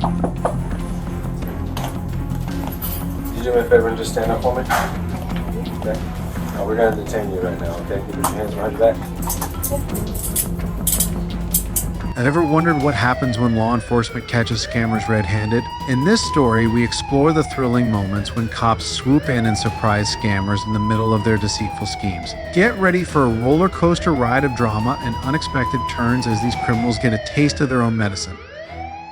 Could you do me a favor and just stand up for me? Okay. No, we're going to detain you right now, okay? Put your hands behind your back. Ever wondered what happens when law enforcement catches scammers red-handed? In this story, we explore the thrilling moments when cops swoop in and surprise scammers in the middle of their deceitful schemes. Get ready for a roller coaster ride of drama and unexpected turns as these criminals get a taste of their own medicine.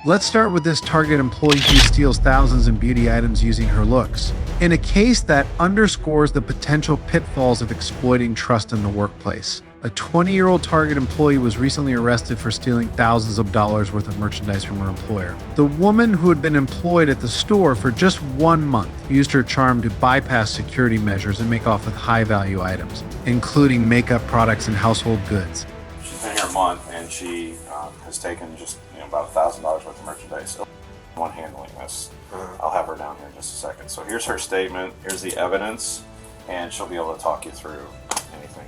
Let's start with this Target employee who steals thousands in beauty items using her looks. In a case that underscores the potential pitfalls of exploiting trust in the workplace. A 20-year-old Target employee was recently arrested for stealing thousands of dollars worth of merchandise from her employer. The woman, who had been employed at the store for just 1 month, used her charm to bypass security measures and make off with high-value items, including makeup products and household goods. She's been here a month, and she has taken just about $1,000 worth of merchandise. One handling this. I'll have her down here in just a second. So here's her statement. Here's the evidence, and she'll be able to talk you through anything.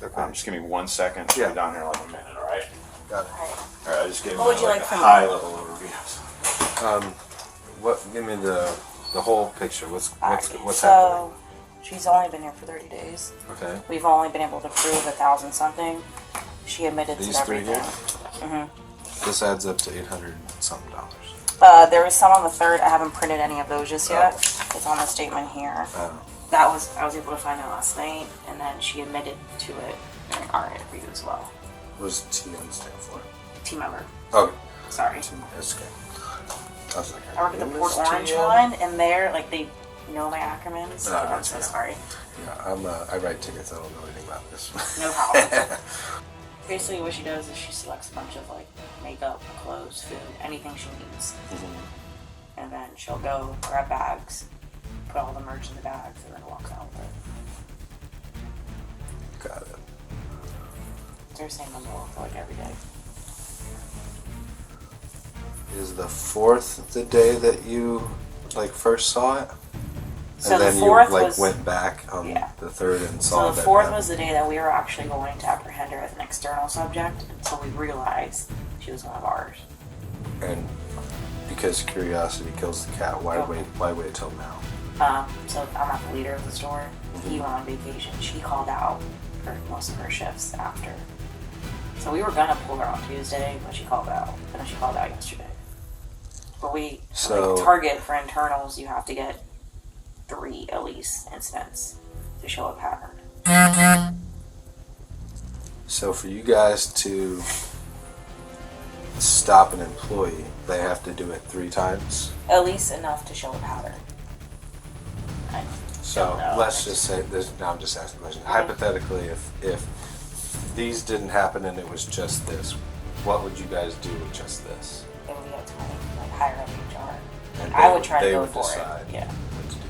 Okay. Just give me 1 second. She'll be down here in like a minute. All right. Got it. All right. I just gave you What would you like a from high me? level overview. Give me the whole picture. What's happening? So, she's only been here for 30 days. Okay. We've only been able to prove 1,000 something. She admitted These to three everything. here? This adds up to $800 something. There was some on the 3rd. I haven't printed any of those just yet. It's on the statement here. I was able to find out last night, and then she admitted to it during our interview as well. What does TN stand for? Team member. Oh, Sorry. that's okay. I was like, I work at the Port TN? Orange one, and they're like, they know my acronyms, so I'm so sorry. Yeah, I write tickets. I don't know anything about this. No problem. Basically, what she does is she selects a bunch of like makeup, clothes, food, anything she needs, and then she'll go grab bags, put all the merch in the bags, and then walks out with it. Got it. It's her same number for like every day. Is the 4th the day that you first saw it? So And the then 4th you was, went back on yeah. the 3rd and So saw the that 4th happen. was the day that we were actually going to apprehend her as an external subject until we realized she was one of ours. And because curiosity kills the cat, why wait till now? So I'm not the leader of the store. He went on vacation. She called out for most of her shifts after. So we were gonna pull her on Tuesday, but she called out. And then she called out yesterday. But Target for internals, you have to get 3 at least incidents to show a pattern. So for you guys to stop an employee, they have to do it 3 times? At least enough to show a pattern. So let's just say this. Now I'm just asking a question. Hypothetically, if these didn't happen and it was just this, what would you guys do with just this? It would be up to me, like higher up HR. And I would try to they go would for decide it. Yeah. what to do.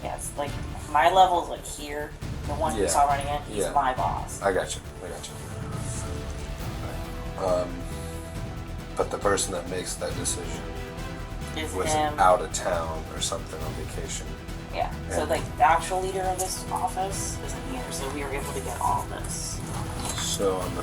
Yeah, it's like my level's like here. The one you saw running in, he's my boss. I got you. But the person that makes that decision Is was him. out of town or something on vacation. Yeah. So And- like the actual leader of this office isn't here, so we were able to get all of this. So on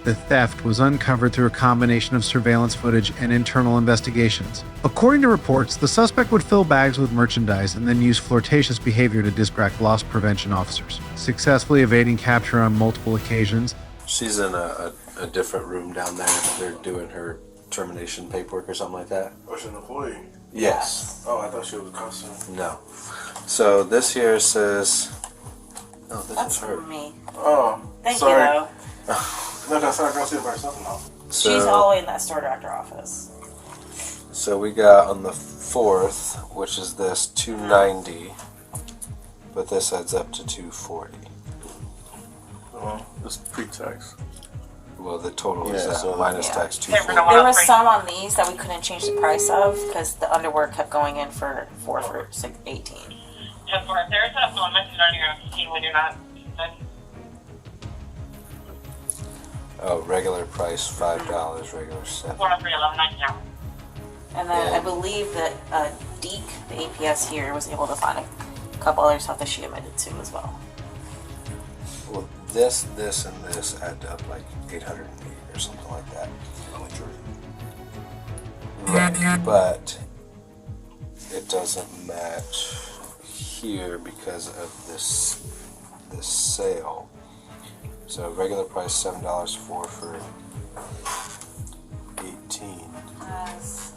The theft was uncovered through a combination of surveillance footage and internal investigations. According to reports, the suspect would fill bags with merchandise and then use flirtatious behavior to distract loss prevention officers, successfully evading capture on multiple occasions. she's in a different room down there. They're doing her termination paperwork or something like that. Oh, she's an employee? Yes. Oh, I thought she was a customer. No. So this here says. Oh, this That's is her. for me. Oh, Thank sorry. you though. No, that's not girl. She's by herself now. So, She's all the way in that store director office. So we got on the 4th, which is this 290, but this adds up to 240. Well, it's pre-tax. Well, the total is Yeah, that so- minus Yeah. tax There 240. was some on these that we couldn't change the price of because the underwear kept going in for 18. Just for there's a limit on your scheme when you're not. Oh, regular price $5, regular $7. 40311 And then Yeah. I believe that Deke, the APS here, was able to find a couple other stuff that she admitted to as well. Well, this, and this add up like 880 or something like that. Right. but it doesn't match here because of this sale. So regular price $7 for 18. Has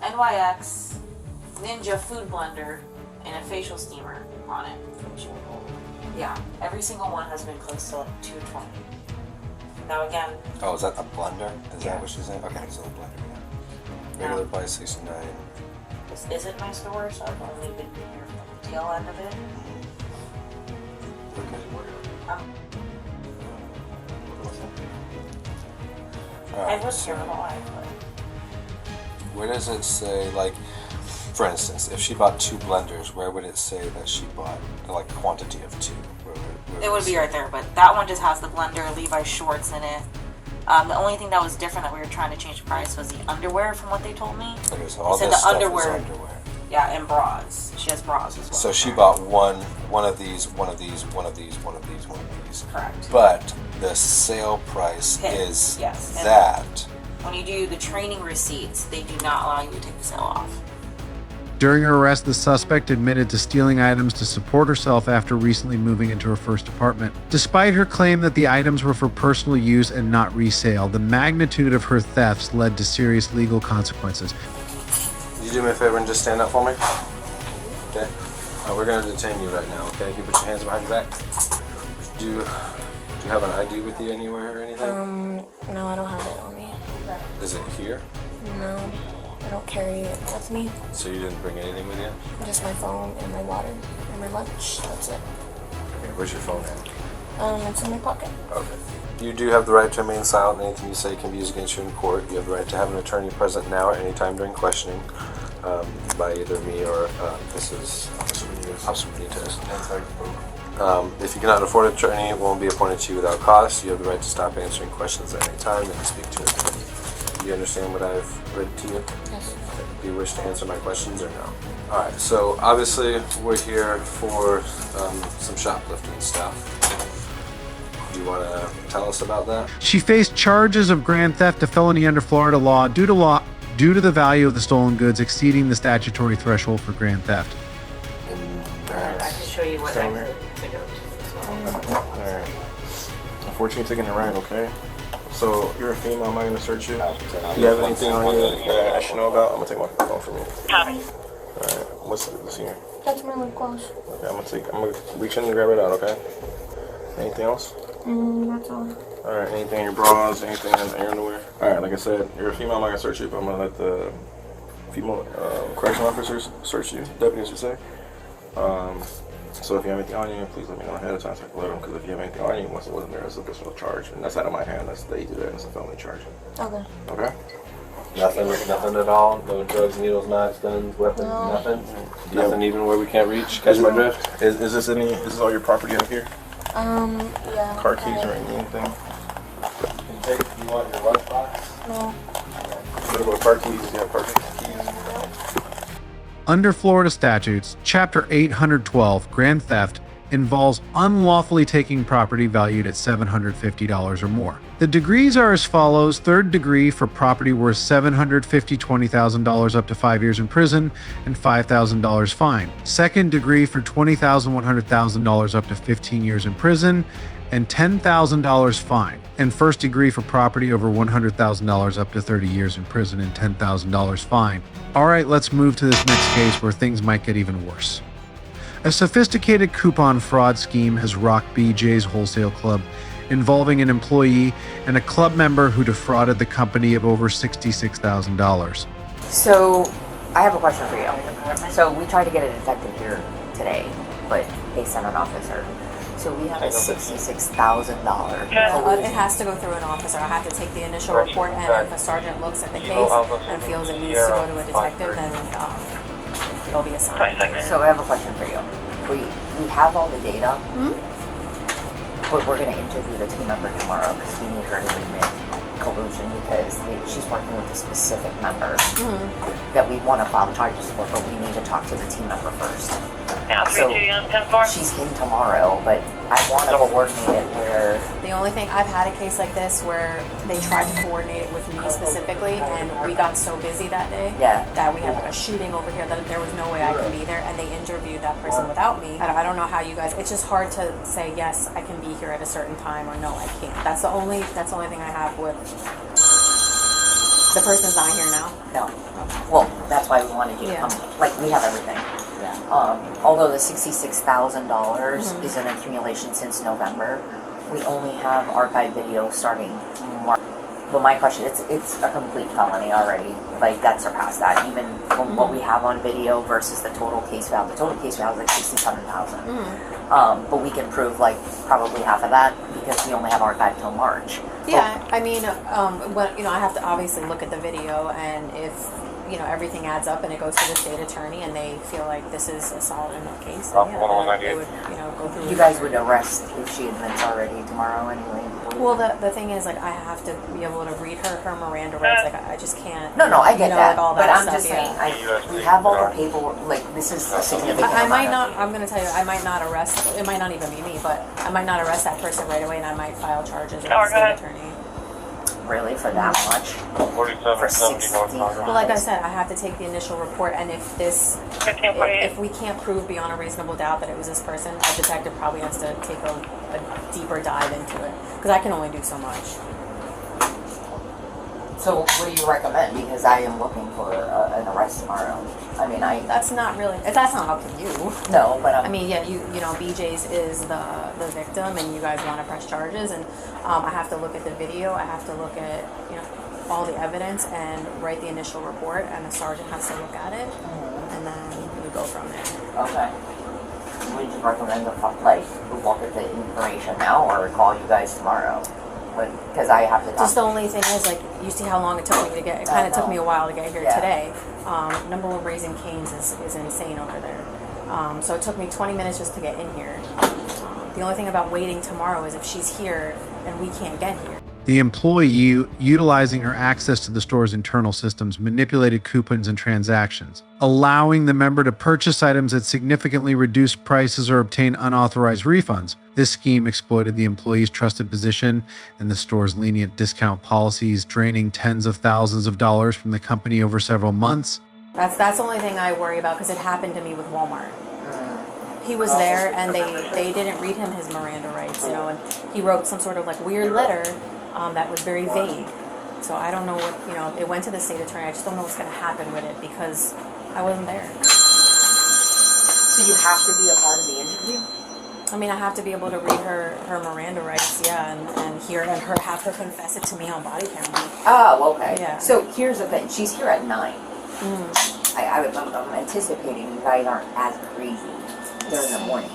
NYX Ninja food blender and a facial steamer on it. Yeah, every single one has been close to like $220. Now again, Oh, is that a blender? Is Yeah. that what she's saying? Okay, it's a blender. Yeah. Regular price 69. this isn't my store, so I've only been here for the tail end of it. Okay. I Alright, was here for life, but where does it say, like, for instance, if she bought 2 blenders, where would it say that she bought, like, quantity of 2? Where it would be say? right there. But that one just has the blender, Levi's shorts in it. The only thing that was different that we were trying to change the price was the underwear, from what they told me. Okay, so all It said this the stuff underwear. is underwear. Yeah, and bras. She has bras as well. So she bought one of these, one of these, one of these, one of these, one of these. Correct. But the sale price Hit. is Yes. And that. when you do the training receipts, they do not allow you to take the sale off. During her arrest, the suspect admitted to stealing items to support herself after recently moving into her first apartment. Despite her claim that the items were for personal use and not resale, the magnitude of her thefts led to serious legal consequences. Can you do me a favor and just stand up for me? Okay. We're going to detain you right now, okay? Can you put your hands behind your back? Do you have an ID with you anywhere or anything? No, I don't have it on me. Is it here? No, I don't carry it with me. So you didn't bring anything with you? Just my phone and my water and my lunch. That's it. Okay, where's your phone at? It's in my pocket. Okay. You do have the right to remain silent. Anything you say can be used against you in court. You have the right to have an attorney present now or any time during questioning by either me or this is Officer Benitez. If you cannot afford an attorney, it won't be appointed to you without cost. You have the right to stop answering questions at any time and to speak to it. Do you understand what I've read to you? Yes. Do you wish to answer my questions or no? Alright, so obviously we're here for some shoplifting stuff. Do you want to tell us about that? She faced charges of grand theft, a felony under Florida law, due to the value of the stolen goods exceeding the statutory threshold for grand theft. I can show you what I could figure out. Alright. Unfortunately, you're taking a ride, okay? So, you're a female, I'm not gonna search you. Do you have anything on you that I should know about? I'm gonna take my phone from you. Copy. Alright, what's here? That's my lip gloss. Okay, I'm gonna reach in and grab it out, okay? Anything else? That's all. Alright, anything in your bras, anything in your underwear? Alright, like I said, you're a female, I'm not gonna search you, but I'm gonna let the female correctional officers search you, deputies would say. So if you have anything on you, please let me know ahead of time so I can let them, because if you have anything on you, once it wasn't there, it's a personal charge. And that's out of my hand, they do that, it's a felony charge. Okay. Okay? Nothing at all? No drugs, needles, knives, guns, weapons, No. nothing? Yeah. Nothing even where we can't reach? Catch my drift? Is this all your property up here? Yeah. Car keys or anything? You want your lunchbox? No. What about car keys? Do you have car keys? Under Florida statutes, Chapter 812, grand theft, involves unlawfully taking property valued at $750 or more. The degrees are as follows: third degree for property worth $750,000, $20,000 up to 5 years in prison and $5,000 fine. Second degree for $20,000, $100,000 up to 15 years in prison and $10,000 fine. And first degree for property over $100,000 up to 30 years in prison and $10,000 fine. All right, let's move to this next case where things might get even worse. A sophisticated coupon fraud scheme has rocked BJ's Wholesale Club, involving an employee and a club member who defrauded the company of over $66,000. So, I have a question for you. So, we tried to get a detective here today, but they sent an officer. So, we have a $66,000 It has to go through an officer. I have to take the initial report, and if a sergeant looks at the case and feels it needs to go to a detective, then it'll be assigned. So, I have a question for you. We have all the data, but we're going to interview the team member tomorrow because we need her to admit collusion because she's working with a specific member that we want to file charges for, but we need to talk to the team member first. Now, So, 32 Young 10-4. she's in tomorrow, but I want to coordinate it where The only thing, I've had a case like this where they tried to coordinate it with me specifically, and we got so busy that day that we had like a shooting over here that there was no way I could be there, and they interviewed that person without me. I don't know how you guys, it's just hard to say, yes, I can be here at a certain time, or no, I can't. That's the only thing I have with, the person's not here now. no. Well, that's why we wanted you to come. Like, we have everything. Although the $66,000 is an accumulation since November, we only have archive video starting March. But my question, it's a complete felony already. Like, that surpassed that. Even from what we have on video versus the total case value. The total case value is like $67,000. But we can prove like probably half of that because we only have archive till March. Yeah, I mean, I have to obviously look at the video, and if everything adds up and it goes to the state attorney and they feel like this is a solid enough case, then they would go through. You guys would arrest if she admits already tomorrow anyway. Well, the thing is, like, I have to be able to read her Miranda rights. Like, I just can't. No, I get that. Like, all but that I'm stuff, just saying, we have all the paperwork. Like, this is a significant I might amount not. I'm gonna tell you, I might not arrest. It might not even be me, but I might not arrest that person right away, and I might file charges with the state attorney. Really, for that much? For 60. Well, like I said, I have to take the initial report, and if we can't prove beyond a reasonable doubt that it was this person, a detective probably has to take a deeper dive into it, because I can only do so much. So, what do you recommend? Because I am looking for an arrest tomorrow. I mean, That's not up to you. No, but I mean, yeah, BJ's is the victim, and you guys want to press charges, and I have to look at the video. I have to look at all the evidence and write the initial report, and the sergeant has to look at it, and then we go from there. Okay. Would you recommend we look at the information now, or call you guys tomorrow? Because I have to talk. Just the only thing is, like, you see how long it took me to get. It kind of took me a while to get here today. Number one, Raising Cane's is insane over there. So it took me 20 minutes just to get in here. The only thing about waiting tomorrow is if she's here and we can't get here. The employee, utilizing her access to the store's internal systems, manipulated coupons and transactions, allowing the member to purchase items at significantly reduced prices or obtain unauthorized refunds. This scheme exploited the employee's trusted position and the store's lenient discount policies, draining tens of thousands of dollars from the company over several months. That's the only thing I worry about, because it happened to me with Walmart. He was there, and they didn't read him his Miranda rights, and he wrote some sort of like weird letter that was very vague. So I don't know what, it went to the state attorney. I just don't know what's going to happen with it because I wasn't there. So you have to be a part of the interview? I mean, I have to be able to read her Miranda rights, and have her confess it to me on body camera. Oh, okay. Yeah. So here's the thing. She's here at 9. I'm anticipating you guys aren't as crazy during the morning.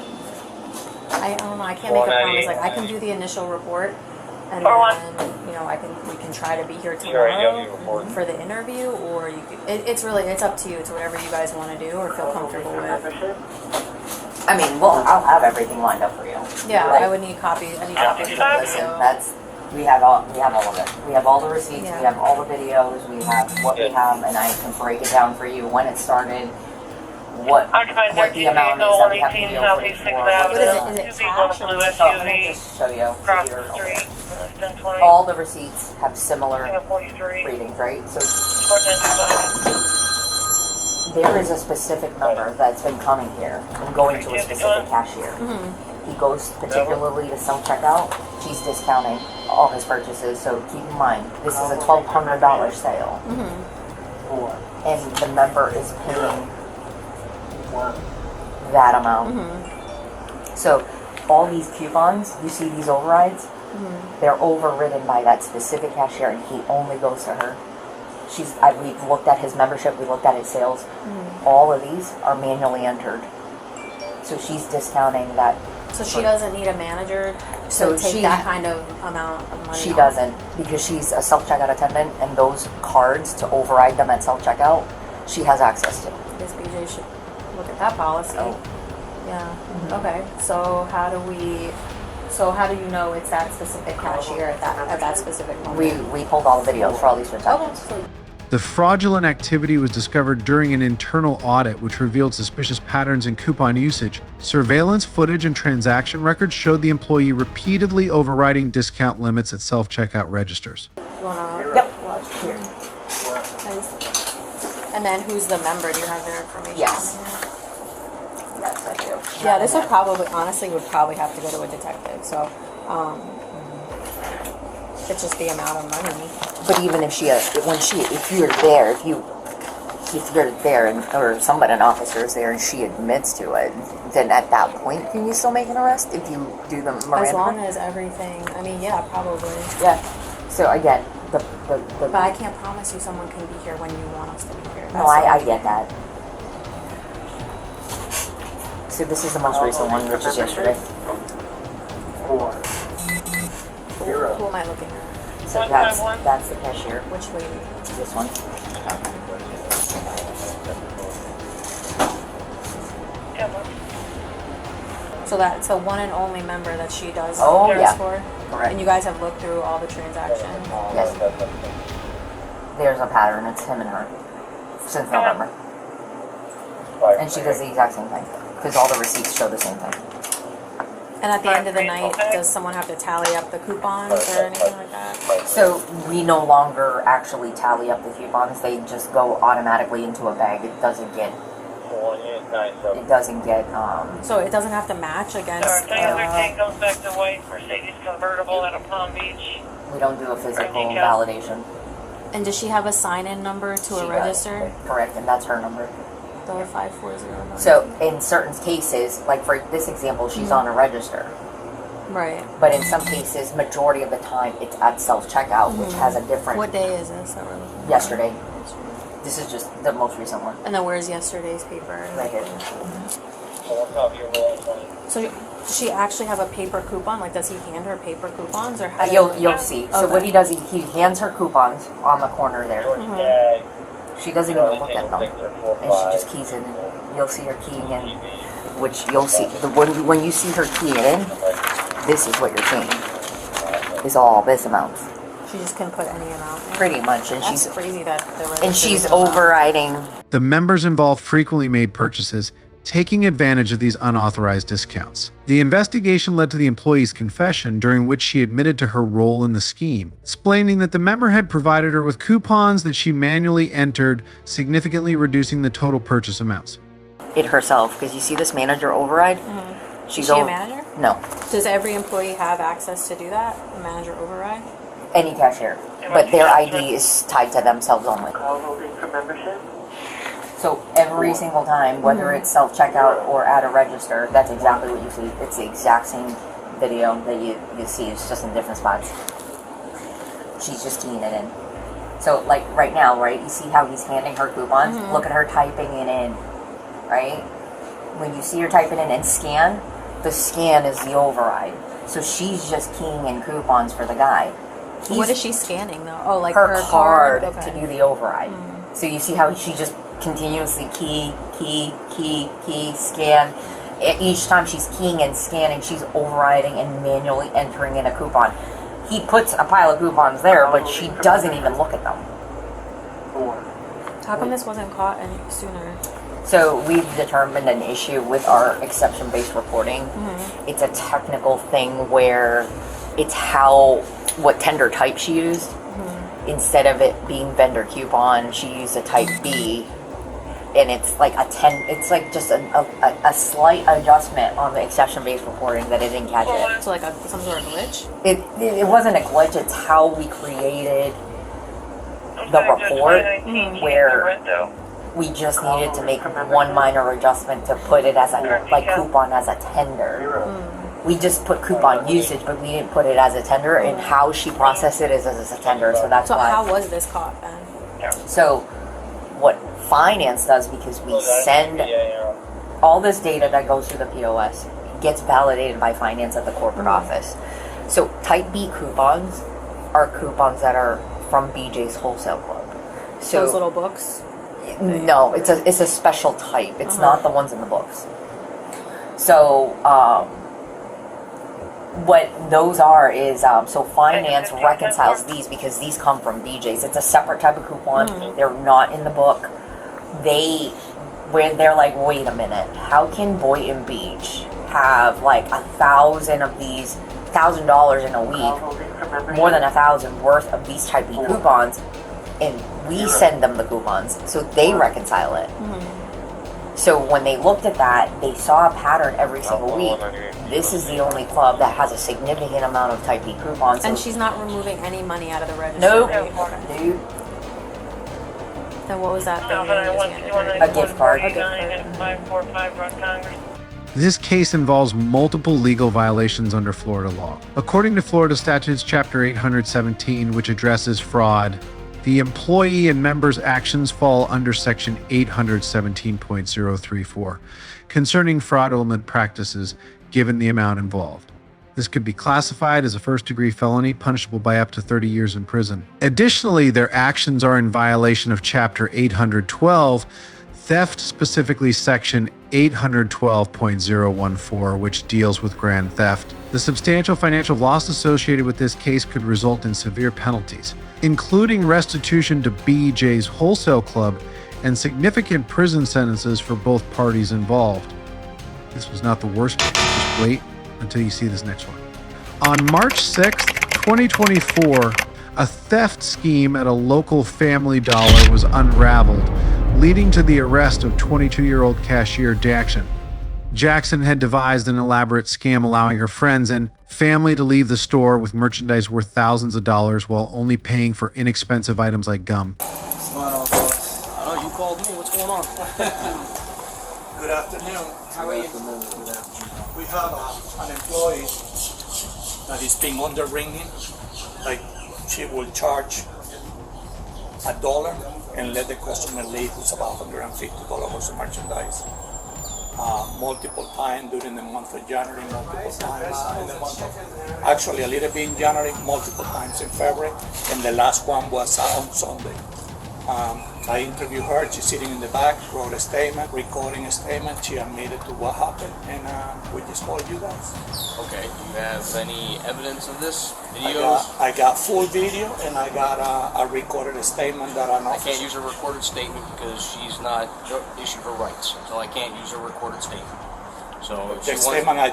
I don't know. I can't make a promise. Like, I can do the initial report, and then we can try to be here tomorrow for the interview, or it's up to you. It's whatever you guys want to do or feel comfortable with. I mean, well, I'll have everything lined up for you. Yeah, I would need copies. I need copies of the video. We have all of it. We have all the receipts. We have all the videos. We have what we have, and I can break it down for you when it started. What the amount is that we have to deal with. What is it cash or Let me just show you. All the receipts have similar readings, right? So there is a specific number that's been coming here and going to a specific cashier. He goes particularly to self-checkout. She's discounting all his purchases. So keep in mind, this is a $1,200 sale. And the member is paying that amount. So all these coupons, you see these overrides, they're overridden by that specific cashier, and he only goes to her. We've looked at his membership, we looked at his sales. All of these are manually entered. So she's discounting that. So she doesn't need a manager to take that kind of amount of money? She doesn't, because she's a self-checkout attendant, and those cards, to override them at self-checkout, she has access to. I guess BJ should look at that policy. Yeah. Okay. So how do you know it's that specific cashier at that specific moment? We pulled all the videos for all these transactions. Okay. The fraudulent activity was discovered during an internal audit which revealed suspicious patterns in coupon usage. Surveillance footage and transaction records showed the employee repeatedly overriding discount limits at self-checkout registers. Yep. Here. And then who's the member? Do you have their information? Yes. on here? Yes, I do. Yeah, this would probably, honestly, would probably have to go to a detective. So, it's just the amount of money. But even if if you're there, if you're there or somebody, an officer is there and she admits to it, then at that point, can you still make an arrest if you do the Miranda? As long as everything, I mean, yeah, probably. Yeah. So again, the But I can't promise you someone can be here when you want us to be here. no, I get that. So this is the most recent one, which is yesterday. Who am I looking at? So that's the cashier. Which lady? This one. So that's the one and only member that she does Oh, this yeah. for? Correct. And you guys have looked through all the transactions? Yes. There's a pattern. It's him and her since November, and she does the exact same thing because all the receipts show the same thing. And at the end of the night, does someone have to tally up the coupons or anything like that? So we no longer actually tally up the coupons. They just go automatically into a bag. It doesn't get. So it doesn't have to match against. The other tank goes back to white Mercedes convertible out of Palm Beach. We don't do a physical validation. And does she have a sign-in number to She a does. register? Correct, and that's her number. The 540 number. So in certain cases, like for this example, she's on a register. Right. But in some cases, majority of the time, it's at self-checkout, which has a different. What day is this that we're looking at? Yesterday. This is just the most recent one. And then where's yesterday's paper? Right here. So does she actually have a paper coupon? Like, does he hand her paper coupons, or how? You'll see. So what he does, he hands her coupons on the corner there. She doesn't even look at them, and she just keys in. You'll see her keying in, which you'll see when you see her keying in. This is what you're seeing. Is all this amount. She just can put any amount in. Pretty much, and That's she's crazy that she's overriding. The members involved frequently made purchases, taking advantage of these unauthorized discounts. The investigation led to the employee's confession, during which she admitted to her role in the scheme, explaining that the member had provided her with coupons that she manually entered, significantly reducing the total purchase amounts. It herself, because you see this manager override. Is she a manager? No, Does every employee have access to do that? A manager override? any cashier, but their ID is tied to themselves only. So every single time, whether it's self-checkout or at a register, that's exactly what you see. It's the exact same video that you see. It's just in different spots. She's just keying it in. So like right now, right, you see how he's handing her coupons? Look at her typing it in, right? When you see her type it in and scan, the scan is the override. So she's just keying in coupons for the guy. What is she scanning though? Oh, like her card Okay. to do the override. So you see how she just continuously key, scan. Each time she's keying and scanning, she's overriding and manually entering in a coupon. He puts a pile of coupons there, but she doesn't even look at them. How come this wasn't caught any sooner? So we've determined an issue with our exception-based reporting. It's a technical thing where it's what tender type she used. Instead of it being vendor coupon, she used a type B, and it's like it's like just a slight adjustment on the exception-based reporting that it didn't catch it. So like some sort of glitch? It wasn't a glitch, it's how we created the report, where we just needed to make one minor adjustment to put it as coupon as a tender. We just put coupon usage, but we didn't put it as a tender, and how she processed it is as a tender, so that's why. So how was this caught then? So what finance does, because we send all this data that goes through the POS, gets validated by finance at the corporate office. So type B coupons are coupons that are from BJ's Wholesale Club. So Those little books? no, it's a special type. It's not the ones in the books. So what those are is so finance reconciles these because these come from BJ's. It's a separate type of coupon. They're not in the book. They're like, wait a minute, how can Boynton Beach have like 1,000 of these $1,000 in a week, more than 1,000 worth of these type of coupons, and we send them the coupons, so they reconcile it. So when they looked at that, they saw a pattern every single week. This is the only club that has a significant amount of Type B coupons. And she's not removing any money out of the register. Nope. Dude. Then what was that thing? A gift card. And 545 Rock Congress. This case involves multiple legal violations under Florida law. According to Florida Statutes Chapter 817, which addresses fraud, the employee and member's actions fall under Section 817.034 concerning fraudulent practices given the amount involved. This could be classified as a first-degree felony punishable by up to 30 years in prison. Additionally, their actions are in violation of Chapter 812, theft, specifically Section 812.014, which deals with grand theft. The substantial financial loss associated with this case could result in severe penalties, including restitution to BJ's Wholesale Club and significant prison sentences for both parties involved. This was not the worst. Just wait until you see this next one. On March 6th, 2024, a theft scheme at a local Family Dollar was unraveled, leading to the arrest of 22-year-old cashier Jackson. Jackson had devised an elaborate scam allowing her friends and family to leave the store with merchandise worth thousands of dollars while only paying for inexpensive items like gum. What's going on, boss? Oh, you called me. What's going on? Good afternoon. How are you? We have an employee that is being under ringing. Like, she will charge $1 and let the customer leave. It's about $150 worth of merchandise. Multiple times during the month of January, multiple times in the month of, actually a little bit in January, multiple times in February, and the last one was on Sunday. I interviewed her. She's sitting in the back, wrote a statement, recording a statement. She admitted to what happened, and we just called you guys. Okay. Do you have any evidence of this? Videos? I got full video, and I got a recorded statement that I can't use a recorded statement because she's not issued her rights, so I can't use a recorded statement. So the statement I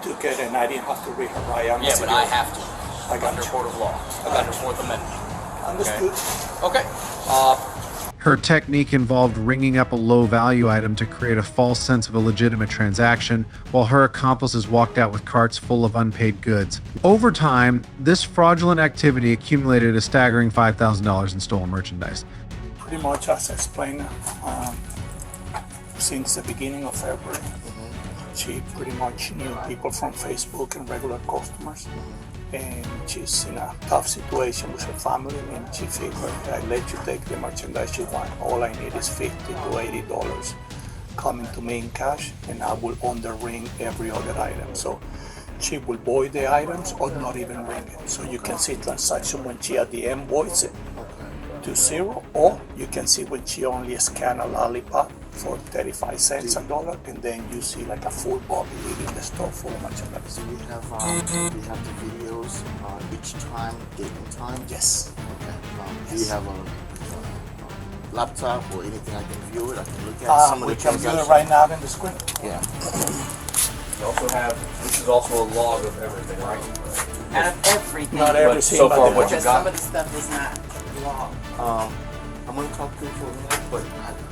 took it, and I didn't have to read her right. Yeah, but I have to. I got under court of law. Under Fourth Amendment. Understood. Okay. Her technique involved ringing up a low-value item to create a false sense of a legitimate transaction, while her accomplices walked out with carts full of unpaid goods. Over time, this fraudulent activity accumulated a staggering $5,000 in stolen merchandise. Pretty much as I explained, since the beginning of February, she pretty much knew people from Facebook and regular customers. And she's in a tough situation with her family, and she figured, I let you take the merchandise you want. All I need is $50 to $80 coming to me in cash, and I will under-ring every other item. So she will void the items or not even ring it. So you can see transaction when she at the end voids it to zero, or you can see when she only scan a lollipop for 35 cents, $1, and then you see like a full body leaving the store full of merchandise. Do we have the videos each time, date and time? Yes. Okay. Do you have a laptop or anything I can view it? I can look at some of We the can view it transactions. right now in the screen. Yeah. You also have, this is also a log of everything, right? Out of everything. Not everything, so far but what you Because got. some of the stuff is not law. I'm gonna talk to you for a minute, but I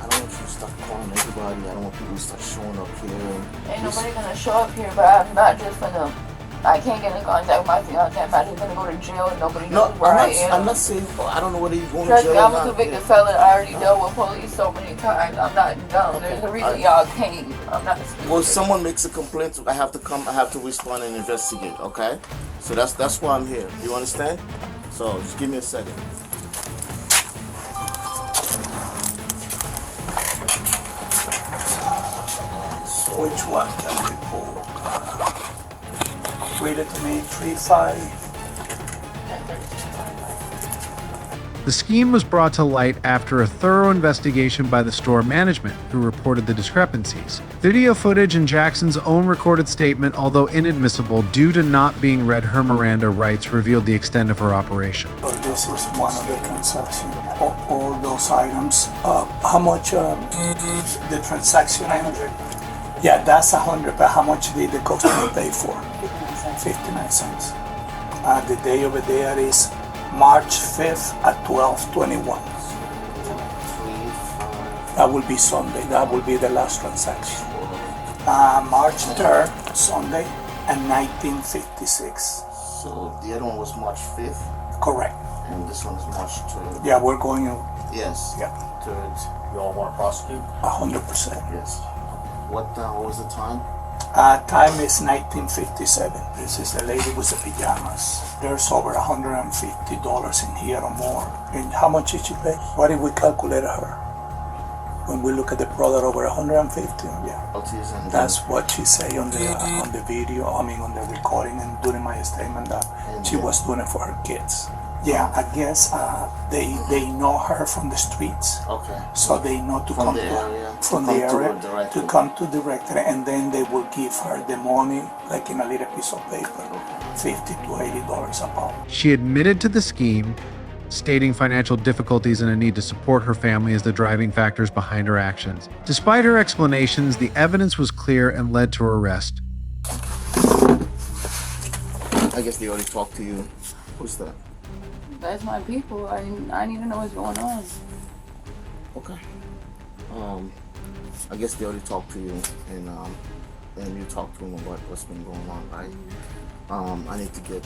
don't want you to start calling everybody. I don't want people to start showing up here. Ain't nobody gonna show up here, but I'm not just gonna. I can't get in contact with my fiance. I'm not even gonna go to jail and nobody knows where I am. I'm not saying. I don't know whether you're going to Trust jail me, or I'm a not. convicted felon. I already dealt with police so many times. I'm not dumb. There's a reason y'all came. I'm not stupid. Well, if someone makes a complaint, I have to come. I have to respond and investigate. Okay, so that's why I'm here. You understand? So just give me a second. Which one can we pull? Read it to me, 3-5. The scheme was brought to light after a thorough investigation by the store management, who reported the discrepancies. Video footage and Jackson's own recorded statement, although inadmissible due to not being read her Miranda rights, revealed the extent of her operation. This is one of the transactions, all those items. How much the transaction? 100. Yeah, that's 100, but how much did the customer pay for? 59 cents. The day over there is March 5th at 12:21. That will be Sunday. That will be the last transaction. March 3rd, Sunday, and 1956. So the other one was March 5th? Correct. And this one is March 3rd? Yeah, we're going. Yes. Yeah. 3rd. You all want to prosecute? 100%. Yes. What was the time? Time is 1957. This is the lady with the pajamas. There's over $150 in here or more. And how much did she pay? What did we calculate her? When we look at the product, over 150. Yeah. That's what she say on the video. I mean, on the recording and during my statement that she was doing it for her kids. Yeah, I guess they know her from the streets. Okay. So they know to come to come to directly, and then they will give her the money like in a little piece of paper, $50 to $80 a pop. She admitted to the scheme, stating financial difficulties and a need to support her family as the driving factors behind her actions. Despite her explanations, the evidence was clear and led to her arrest. I guess they already talked to you. Who's that? That's my people. I need to know what's going on. Okay. I guess they already talked to you, and you talked to them about what's been going on, right? I need to get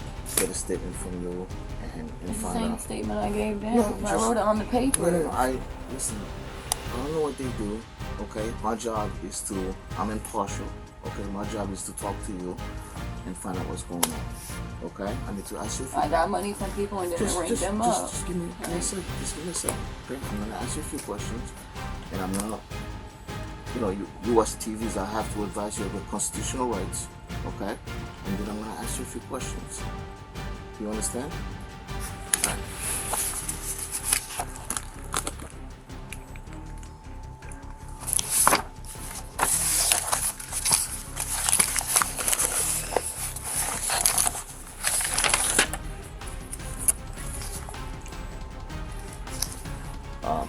a statement from you and It's the find same out. statement I gave them. No, I wrote it on the paper. No, listen. I don't know what they do. Okay, my job is I'm impartial. Okay, my job is to talk to you and find out what's going on. Okay, I need to ask you. I got money from people and didn't ring them up. Just give me a second. Just give me a second. Okay, I'm gonna ask you a few questions, and I'm gonna, you watch TVs. I have to advise you of your constitutional rights. Okay, and then I'm gonna ask you a few questions. You understand? All right.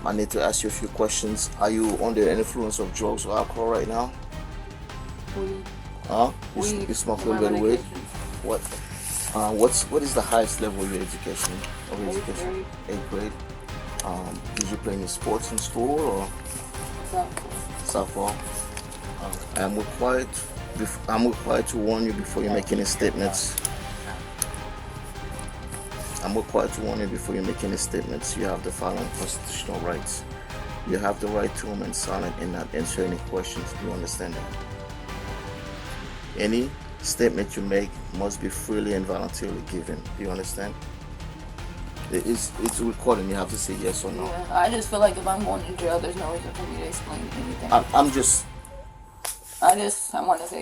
I need to ask you a few questions. Are you under the influence of drugs or alcohol right now? Weed. You smoke a little bit of weed? What? What is the highest level of your education? Eighth grade. Did you play any sports in school or? Softball. I'm required to warn you before you make any statements. I'm required to warn you before you make any statements. You have the following constitutional rights. You have the right to remain silent and not answer any questions. Do you understand that? Any statement you make must be freely and voluntarily given. Do you understand? It's recording. You have to say yes or no. Yeah, I just feel like if I'm going to jail, there's no reason for me to explain anything. I want to say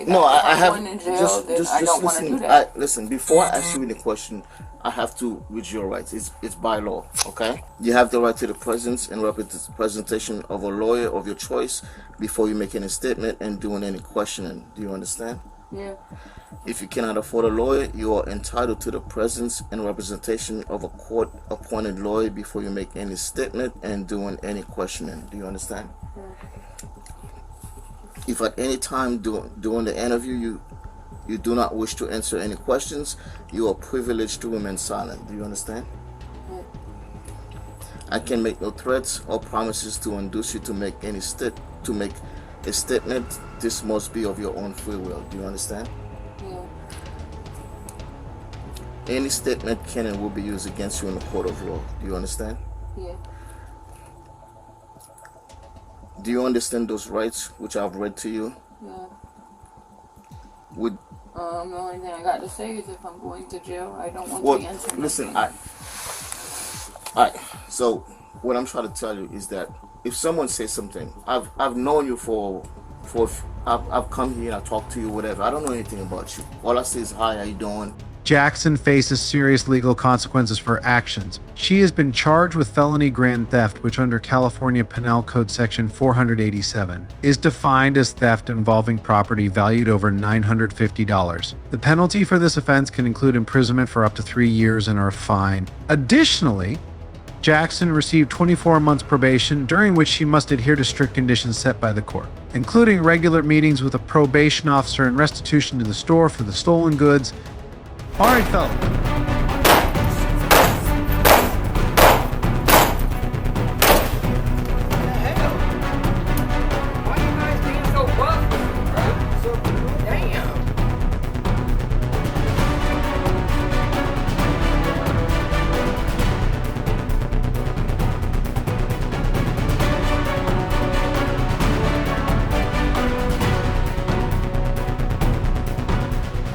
that. No, if I I'm have going to jail, then I don't want to do listen. that. Listen, before I ask you any question, I have to read your rights. It's by law, okay? You have the right to the presence and representation of a lawyer of your choice before you make any statement and doing any questioning. Do you understand? Yeah. If you cannot afford a lawyer, you are entitled to the presence and representation of a court-appointed lawyer before you make any statement and doing any questioning. Do you understand? Yeah. If at any time during the interview you do not wish to answer any questions, you are privileged to remain silent. Do you understand? Yeah. I can make no threats or promises to induce you to make a statement. This must be of your own free will. Do you understand? Yeah. Any statement can and will be used against you in the court of law. Do you understand? Yeah. Do you understand those rights which I've read to you? Yeah. Would the only thing I got to say is if I'm going to jail, I don't want to answer. Listen, alright. So what I'm trying to tell you is that if someone says something, I've known you I've come here and I talk to you, whatever. I don't know anything about you. All I say is hi, how you doing? Jackson faces serious legal consequences for her actions. She has been charged with felony grand theft, which under California Penal Code Section 487 is defined as theft involving property valued over $950. The penalty for this offense can include imprisonment for up to 3 years and a fine. Additionally, Jackson received 24 months probation, during which she must adhere to strict conditions set by the court, including regular meetings with a probation officer and restitution to the store for the stolen goods. All right, fellas.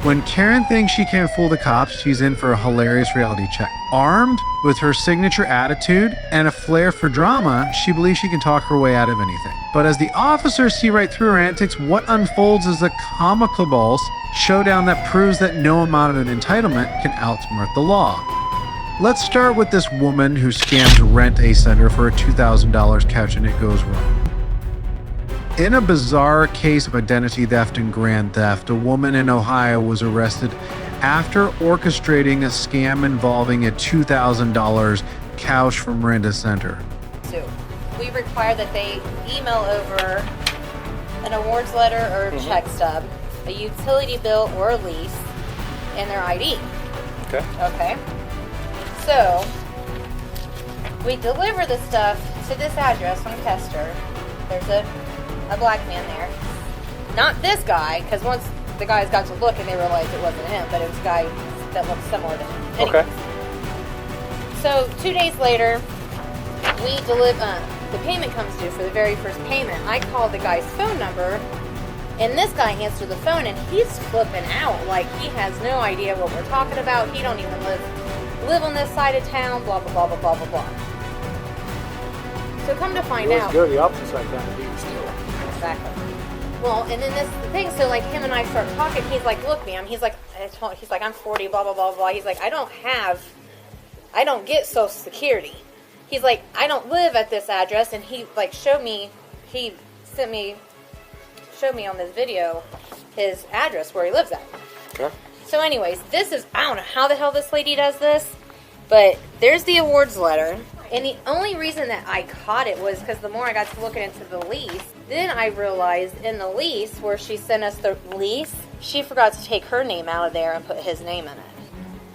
When Karen thinks she can't fool the cops, she's in for a hilarious reality check. Armed with her signature attitude and a flair for drama, she believes she can talk her way out of anything. But as the officers see right through her antics, what unfolds is a comical showdown that proves that no amount of entitlement can outsmart the law. Let's start with this woman who scammed Rent a Center for a $2,000 couch and it goes wrong. In a bizarre case of identity theft and grand theft, a woman in Ohio was arrested after orchestrating a scam involving a $2,000 couch from Rent a Center. So we require that they email over an awards letter or check stub, a utility bill or a lease, and their ID. Okay. Okay. So we deliver the stuff to this address on Kester. There's a black man there. Not this guy, because once the guys got to look and they realized it wasn't him, but it was a guy that looked similar to him. Anyways. Okay. So 2 days later, we deliver. The payment comes due for the very first payment. I call the guy's phone number, and this guy answered the phone, and he's flipping out like he has no idea what we're talking about. He don't even live on this side of town. Blah blah blah blah blah blah blah. So come to find out. Go to the opposite side down the beach still. Exactly. Well, and then this is the thing. So like him and I start talking. He's like, "Look, ma'am." He's like, "I'm 40." Blah blah blah blah. He's like, "I don't get Social Security." He's like, "I don't live at this address." And he like showed me on this video his address where he lives at. Okay. So, anyways, I don't know how the hell this lady does this, but there's the awards letter. And the only reason that I caught it was because the more I got to looking into the lease, then I realized in the lease where she sent us the lease, she forgot to take her name out of there and put his name in it.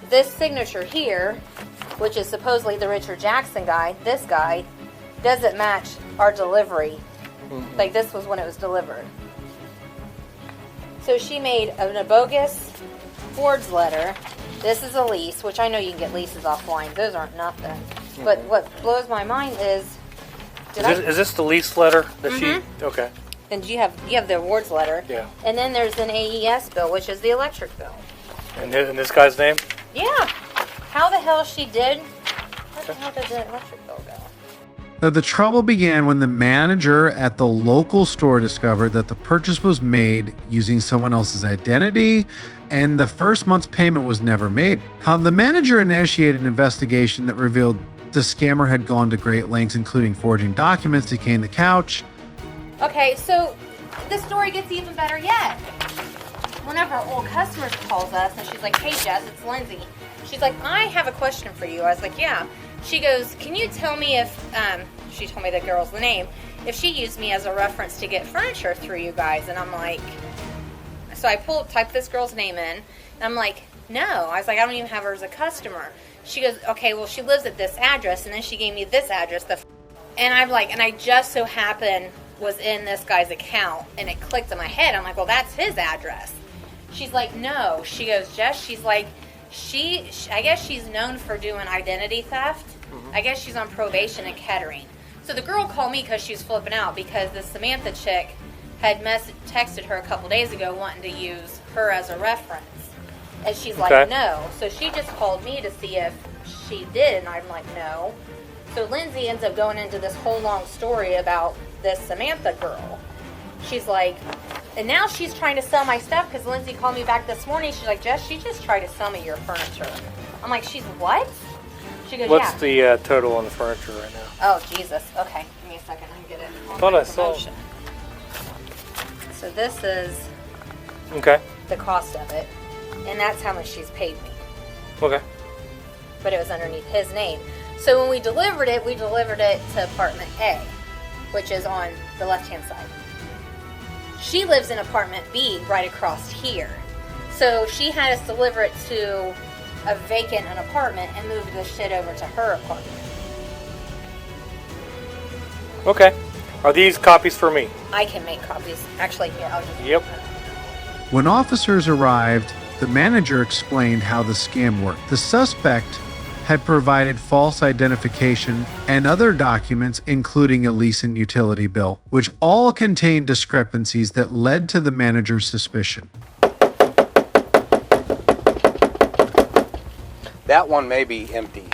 This signature here, which is supposedly the Richard Jackson guy, this guy, doesn't match our delivery. Like this was when it was delivered. So she made a bogus awards letter. This is a lease, which I know you can get leases offline. Those aren't nothing. But what blows my mind is... Is this the lease letter that she... Okay. And you have the awards letter. Yeah. And then there's an AES bill, which is the electric bill. And this guy's name? Yeah. How the hell she did... Where the hell did the electric bill go? Now, the trouble began when the manager at the local store discovered that the purchase was made using someone else's identity, and the first month's payment was never made. The manager initiated an investigation that revealed the scammer had gone to great lengths, including forging documents to gain the couch. Okay, so the story gets even better yet. One of our old customers calls us, and she's like, "Hey, Jess, it's Lindsay." She's like, "I have a question for you." I was like, "Yeah." She goes, "Can you tell me if," she told me the girl's name, "if she used me as a reference to get furniture through you guys?" And I'm like, so I typed this girl's name in, and I'm like, "No." I was like, "I don't even have her as a customer." She goes, "Okay, well, she lives at this address," and then she gave me this address. And I'm like, and I just so happened was in this guy's account, and it clicked in my head. I'm like, well, that's his address. She's like, "No." She goes, "Jess," she's like, I guess she's known for doing identity theft. I guess she's on probation in Kettering. So the girl called me because she was flipping out because the Samantha chick had texted her a couple days ago wanting to use her as a reference. And she's like, "No." So she just called me to see if she did, and I'm like, "No." So Lindsay ends up going into this whole long story about this Samantha girl. She's like, And now she's trying to sell my stuff because Lindsay called me back this morning. She's like, Jess, she just tried to sell me your furniture. I'm like, she's what? She goes, What's yeah. the total on the furniture right now? Oh, Jesus. Okay. Give me a second. I can get it. on Thought my I saw. promotion. So this is Okay. the cost of it. And that's how much she's paid me. Okay. But it was underneath his name. So when we delivered it to apartment A, which is on the left-hand side. She lives in apartment B right across here. So she had us deliver it to a vacant apartment and move the shit over to her apartment. Okay. Are these copies for me? I can make copies. Actually, here, I'll just... Yep. When officers arrived, the manager explained how the scam worked. The suspect had provided false identification and other documents, including a lease and utility bill, which all contained discrepancies that led to the manager's suspicion. That one may be empty.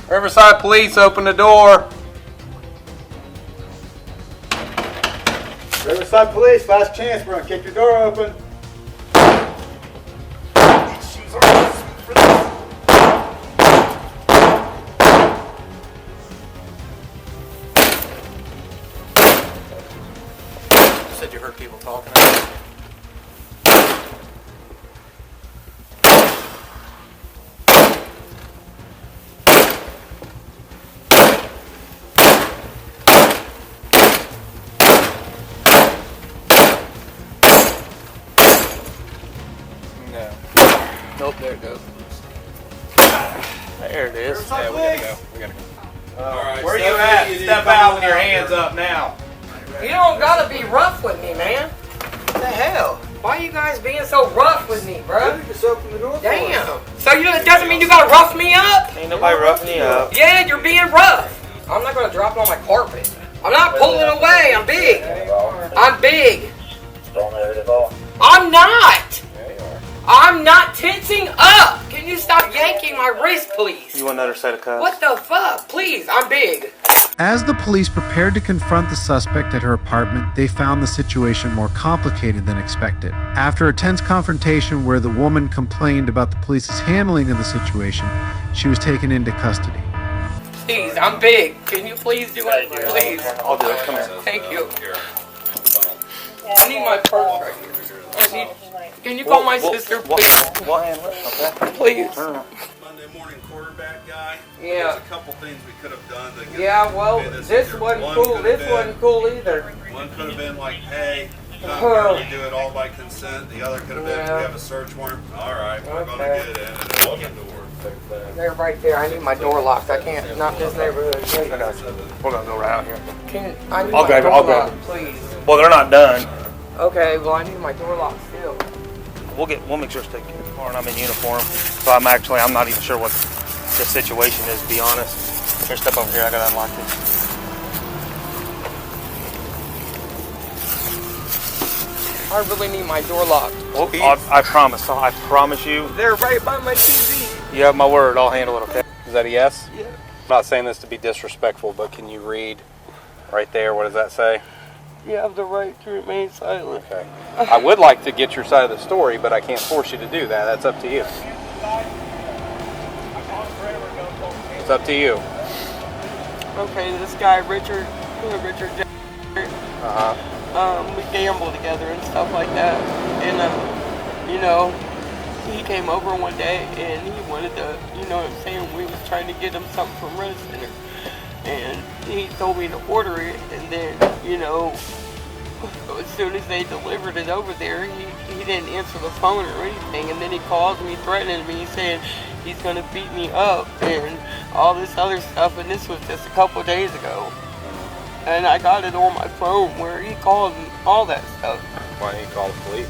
Riverside Police, open the door. Riverside Police, last chance. We're gonna kick your door open. You said you heard people talking. Nope, there it goes. There it is. Yeah, we gotta go. We gotta go. Alright, Where you at? Step out with your hands up now. You don't gotta be rough with me, man. What the hell? Why are you guys being so rough with me, bro? Just open the door. Damn. So it doesn't mean you gotta rough me up? Ain't nobody roughing you up. Yeah, you're being rough. I'm not gonna drop it on my carpet. I'm not pulling away. I'm big. I'm big. I'm not. I'm not tensing up. Can you stop yanking my wrist, please? You want another set of cuffs? What the fuck? Please, I'm big. As the police prepared to confront the suspect at her apartment, they found the situation more complicated than expected. After a tense confrontation where the woman complained about the police's handling of the situation, she was taken into custody. Please, I'm big. Can you please do it? Please. I'll do it. Come here. Thank you. I need my purse right here. Can you call my sister, please? We'll handle it, okay? Please. Monday morning quarterback guy. Yeah. There's a couple things we could have done to get This wasn't cool. This wasn't cool either. One could have been like, hey, come here, we do it all by consent. The other could have been, we have a search warrant. All right, we're going to get it in and open the door. They're right there. I need my door locked. I can't. Not this neighborhood. We're gonna go right out here. I need I'll my grab it. door I'll grab locked, please. Well, they're not done. Okay, well I need my door locked still. We'll make sure it's taken care of. I'm in uniform, so I'm not even sure what the situation is, to be honest. Here, step over here. I gotta unlock this. I really need my door locked. Well, I promise. I promise you. They're right by my TV. You have my word. I'll handle it, okay? Is that a yes? Yeah. I'm not saying this to be disrespectful, but can you read right there? What does that say? You have the right to remain silent. Okay. I would like to get your side of the story, but I can't force you to do that. That's up to you. It's up to you. Okay, this guy Richard J. We gamble together and stuff like that. And he came over one day and he wanted to, we was trying to get him something from Rent Center. And he told me to order it, and then, as soon as they delivered it over there, he didn't answer the phone or anything, and then he calls me threatening me, saying he's gonna beat me up and all this other stuff, and this was just a couple days ago. And I got it on my phone where he called and all that stuff. Why didn't you call the police?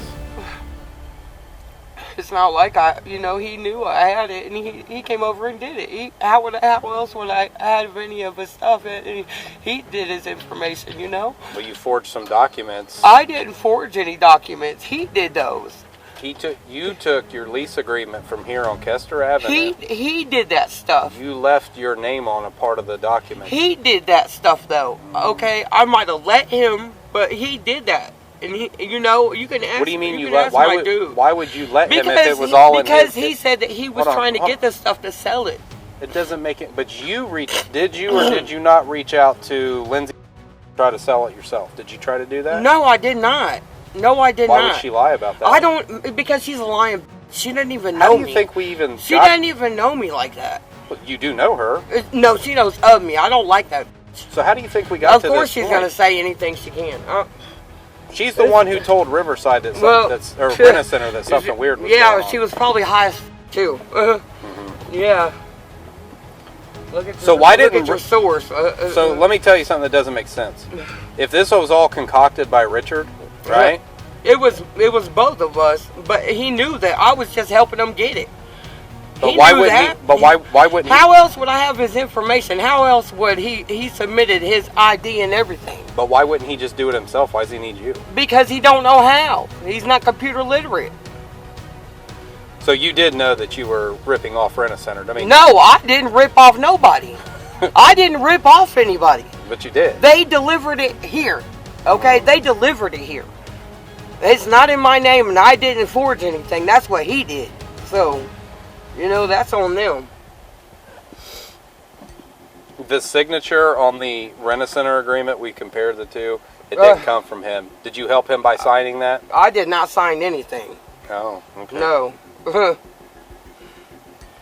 It's not like he knew I had it, and he came over and did it. How else would I have any of his stuff? And he did his information, Well, you forged some documents. I didn't forge any documents. He did those. You took your lease agreement from here on Kester Avenue. He did that stuff. You left your name on a part of the document. He did that stuff though. Okay, I might have let him, but he did that. And you can ask. What do you mean you let? Why would you let him if it was all in his? Because he said that he was trying to get the stuff to sell it. It doesn't make it. But did you or did you not reach out to Lindsay to try to sell it yourself? Did you try to do that? No, I did not. No, I did not. Why would she lie about that? I don't, because she's a lying. She doesn't even know me. How do you think we even? She doesn't even know me like that. But you do know her. No, she knows of me. I don't like that. So how do you think we got to this point? Of course she's gonna say anything she can. She's the one who told Riverside or Rent-A-Center that something weird was going on. She was probably high too. Yeah. Why didn't your source? So let me tell you something that doesn't make sense. If this was all concocted by Richard, right? It was both of us, but he knew that I was just helping him get it. But why wouldn't he? But why wouldn't he? How else would I have his information? How else would he submitted his ID and everything? But why wouldn't he just do it himself? Why does he need you? Because he don't know how. He's not computer literate. So you did know that you were ripping off Rent-A-Center. No, I didn't rip off nobody. I didn't rip off anybody. But you did. They delivered it here. Okay, they delivered it here. It's not in my name, and I didn't forge anything. That's what he did. So, that's on them. The signature on the Rent-A-Center agreement, we compared the two. It didn't come from him. Did you help him by signing that? I did not sign anything. Oh, okay. No.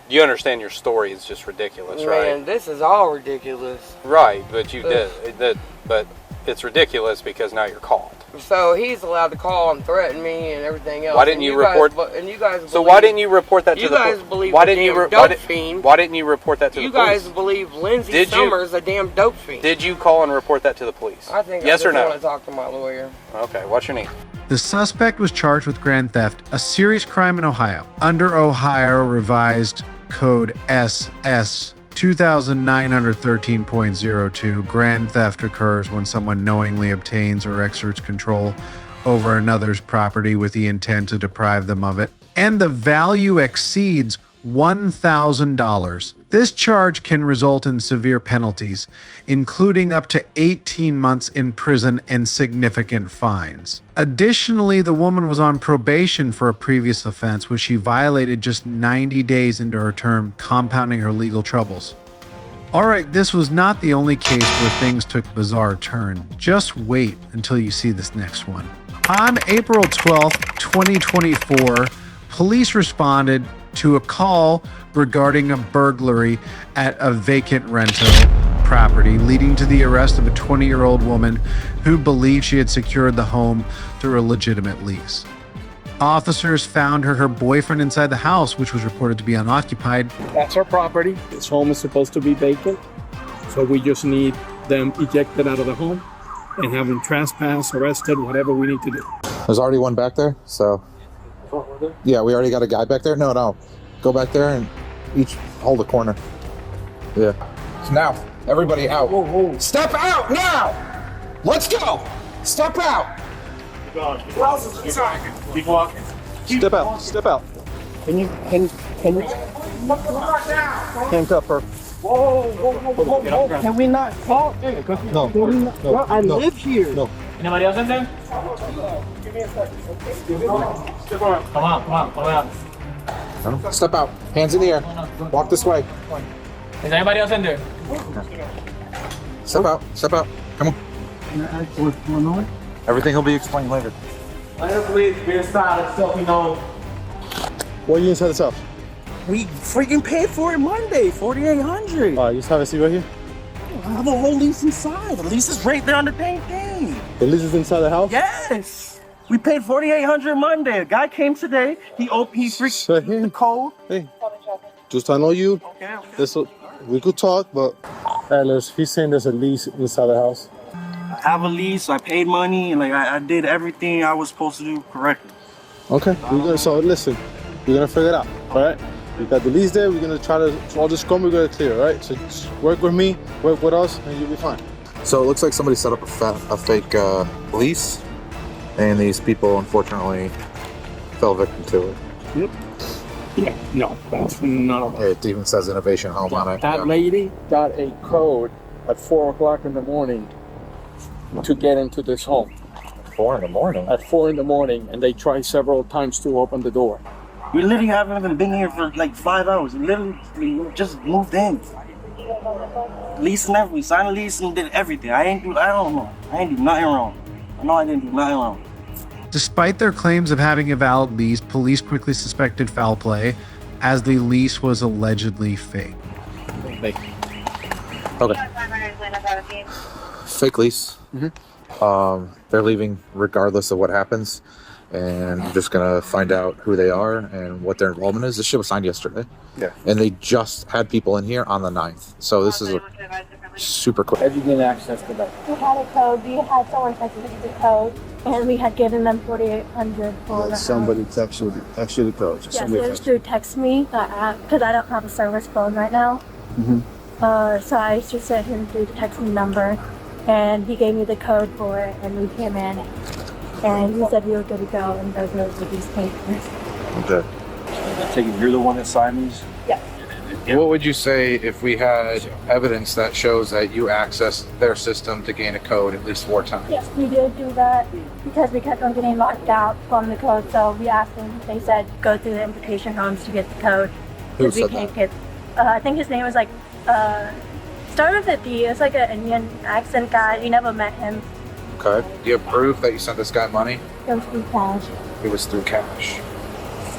You understand your story is just ridiculous, right? Man, this is all ridiculous. Right, but you did. But it's ridiculous because now you're caught. So he's allowed to call and threaten me and everything else. Why didn't you report? And you guys. So why didn't you report that to the police? You guys believe why didn't you fiend. Why didn't you report that to the police? You guys believe Lindsay Summers a damn dope fiend. Did you call and report that to the police? I think yes I or no? want to talk to my lawyer. Okay, what's your name? The suspect was charged with grand theft, a serious crime in Ohio. Under Ohio Revised Code SS 2913.02, grand theft occurs when someone knowingly obtains or exerts control over another's property with the intent to deprive them of it, and the value exceeds $1,000. This charge can result in severe penalties, including up to 18 months in prison and significant fines. Additionally, the woman was on probation for a previous offense, which she violated just 90 days into her term, compounding her legal troubles. Alright, this was not the only case where things took a bizarre turn. Just wait until you see this next one. On April 12th, 2024, police responded to a call regarding a burglary at a vacant rental property, leading to the arrest of a 20-year-old woman who believed she had secured the home through a legitimate lease. Officers found her boyfriend inside the house, which was reported to be unoccupied. That's our property. This home is supposed to be vacant, so we just need them ejected out of the home and have them trespassed, arrested, whatever we need to do. There's already one back there, so... Yeah, we already got a guy back there? No. Go back there and each hold a corner. Yeah. So now, everybody out. Whoa. Step out now! Let's go! Step out! Who else is inside? Keep walking. Step out. Can you handcuff her? Whoa. Can we not talk? No. I live here. No. Anybody else in there? Give me a second. Come on. Step out. Hands in the air. Walk this way. Is anybody else in there? Step out. Come on. Can I ask what's going on? Everything will be explained later. I don't believe we're inside of stuff, What are you inside this house? We freaking paid for it Monday, $4,800. You just have a seat right here? I have a whole lease inside. The lease is right there on the dang thing. The lease is inside the house? Yes. We paid $4,800 Monday. A guy came today. He freaked the code. Hey, just I know you. Okay. We could talk, but he's saying there's a lease inside the house. I have a lease. I paid money, and I did everything I was supposed to do correctly. Okay, we good. So listen, We're gonna figure it out, all right? We got the lease there. We're gonna try to all this scrum. We're gonna clear, all right? So just work with me, work with us, and you'll be fine. So it looks like somebody set up a fake lease, and these people unfortunately fell victim to it. Yep. Yeah, no, that's not. It even says Innovation Home on it. That lady got a code at 4 o'clock in the morning to get into this home. 4 in the morning? At 4 in the morning, and they tried several times to open the door. We literally haven't even been here for like 5 hours. We literally just moved in. Lease and everything. We signed a lease and did everything. I don't know. I ain't do nothing wrong. I know I didn't do nothing wrong. Despite their claims of having a valid lease, police quickly suspected foul play, as the lease was allegedly fake. Okay. Fake lease. They're leaving regardless of what happens, and I'm just gonna find out who they are and what their involvement is. This shit was signed yesterday. Yeah. And they just had people in here on the 9th. So this is a super quick. Have you been access to that? We had a code. We had someone text us the code, and we had given them 4,800 for the Somebody house. text you the code. Yes, it was through Text Me, the app, because I don't have a service phone right now. So I just sent him through the Text Me number, and he gave me the code for it, and we came in, and he said we were good to go, and those were these papers. Okay. I take it you're the one that signed these? Yeah. What would you say if we had evidence that shows that you accessed their system to gain a code at least 4 times? Yes, we did do that because we kept on getting locked out from the code. So we asked them. They said go through the invitation homes to get the code. Who 'Cause we said can't that? get. I think his name was like started with a D. It was like an Indian accent guy. You never met him. Okay. Do you have proof that you sent this guy money? It was through cash. It was through cash.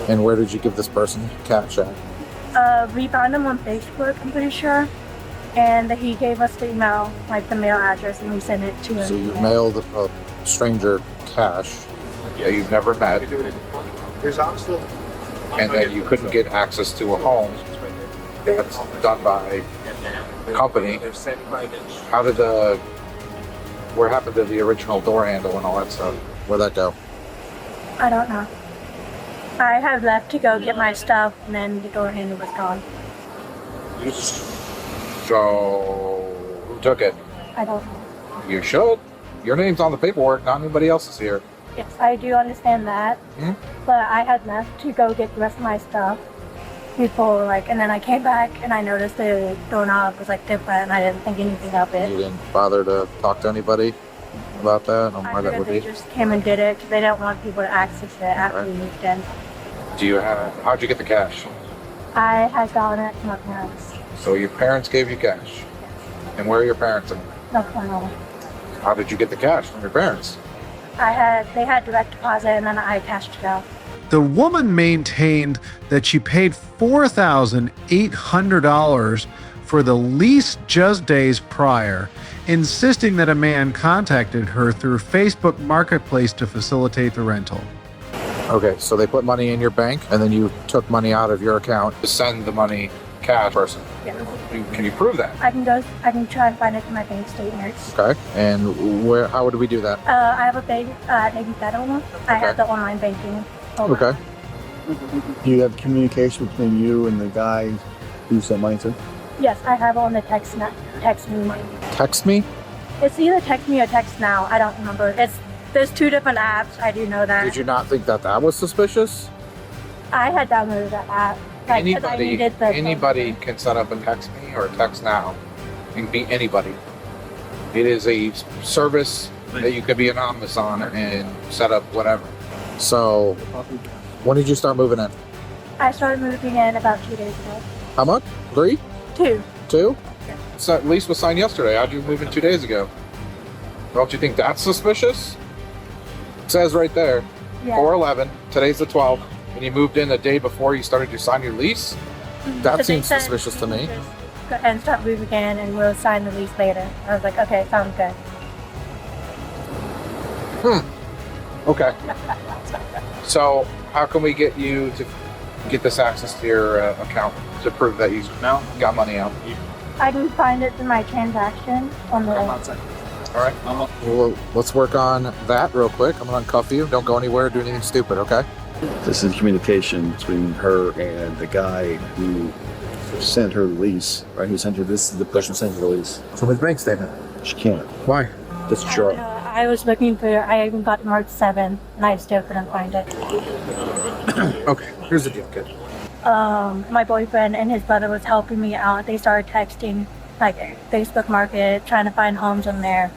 And where did you give this person cash at? We found him on Facebook. I'm pretty sure. And he gave us the email, like the mail address, and we sent it to him. So you mailed a stranger cash that you've never met, and that you couldn't get access to a home that's done by a company. Where happened to the original door handle and all that stuff? Where'd that go? I don't know. I had left to go get my stuff, and then the door handle was gone. So who took it? I don't know. You should. Your name's on the paperwork, not anybody else's here. Yes, I do understand that. Hmm? But I had left to go get the rest of my stuff before, and then I came back and I noticed the doorknob was different, and I didn't think anything of it. You didn't bother to talk to anybody about that on where that I would figured be? they just came and did it because they didn't want people to access it after we moved in. How'd you get the cash? I had gotten it from my parents. So your parents gave you cash. And where are your parents in? North Carolina. How did you get the cash from your parents? They had direct deposit, and then I cashed it out. The woman maintained that she paid $4,800 for the lease just days prior, insisting that a man contacted her through Facebook Marketplace to facilitate the rental. Okay, so they put money in your bank, and then you took money out of your account to send the money cash person. Yeah. Can you prove that? I can try and find it in my bank statements. Okay, and how would we do that? I have a baby federal. I have the online banking. Okay. Do you have communication between you and the guy who sent money to? Yes, I have it on the text me. Text me? It's either Text Me or Text Now. I don't remember. There's 2 different apps. I do know that. Did you not think that was suspicious? I had downloaded that app. 'Cause I needed Anybody can set up a Text Me or a Text Now. It can be anybody. It is a service that you could be anonymous on and set up whatever. So, when did you start moving in? I started moving in about 2 days ago. How much? 3? 2. 2? So lease was signed yesterday. How'd you move in 2 days ago? Don't you think that's suspicious? It says right there, Yeah. 4/11. Today's the 12th, and you moved in the day before you started to sign your lease. That So they seems said suspicious to me. Go ahead and start moving in, and we'll sign the lease later. I was like, okay, sounds good. Okay. So how can we get you to get this access to your account to prove that you got money out? I can find it in my transaction on the. All right. Well, let's work on that real quick. I'm gonna uncuff you. Don't go anywhere. Do anything stupid. Okay. This is communication between her and the guy who sent her the lease, right? Who sent her this? The person who sent her the lease. So with bank statement. She can't. Why? That's true. I was looking for, I even got March 7th, and I still couldn't find it. Okay, here's the deal, kid. My boyfriend and his brother was helping me out. They started texting, like, Facebook Market, trying to find homes on there.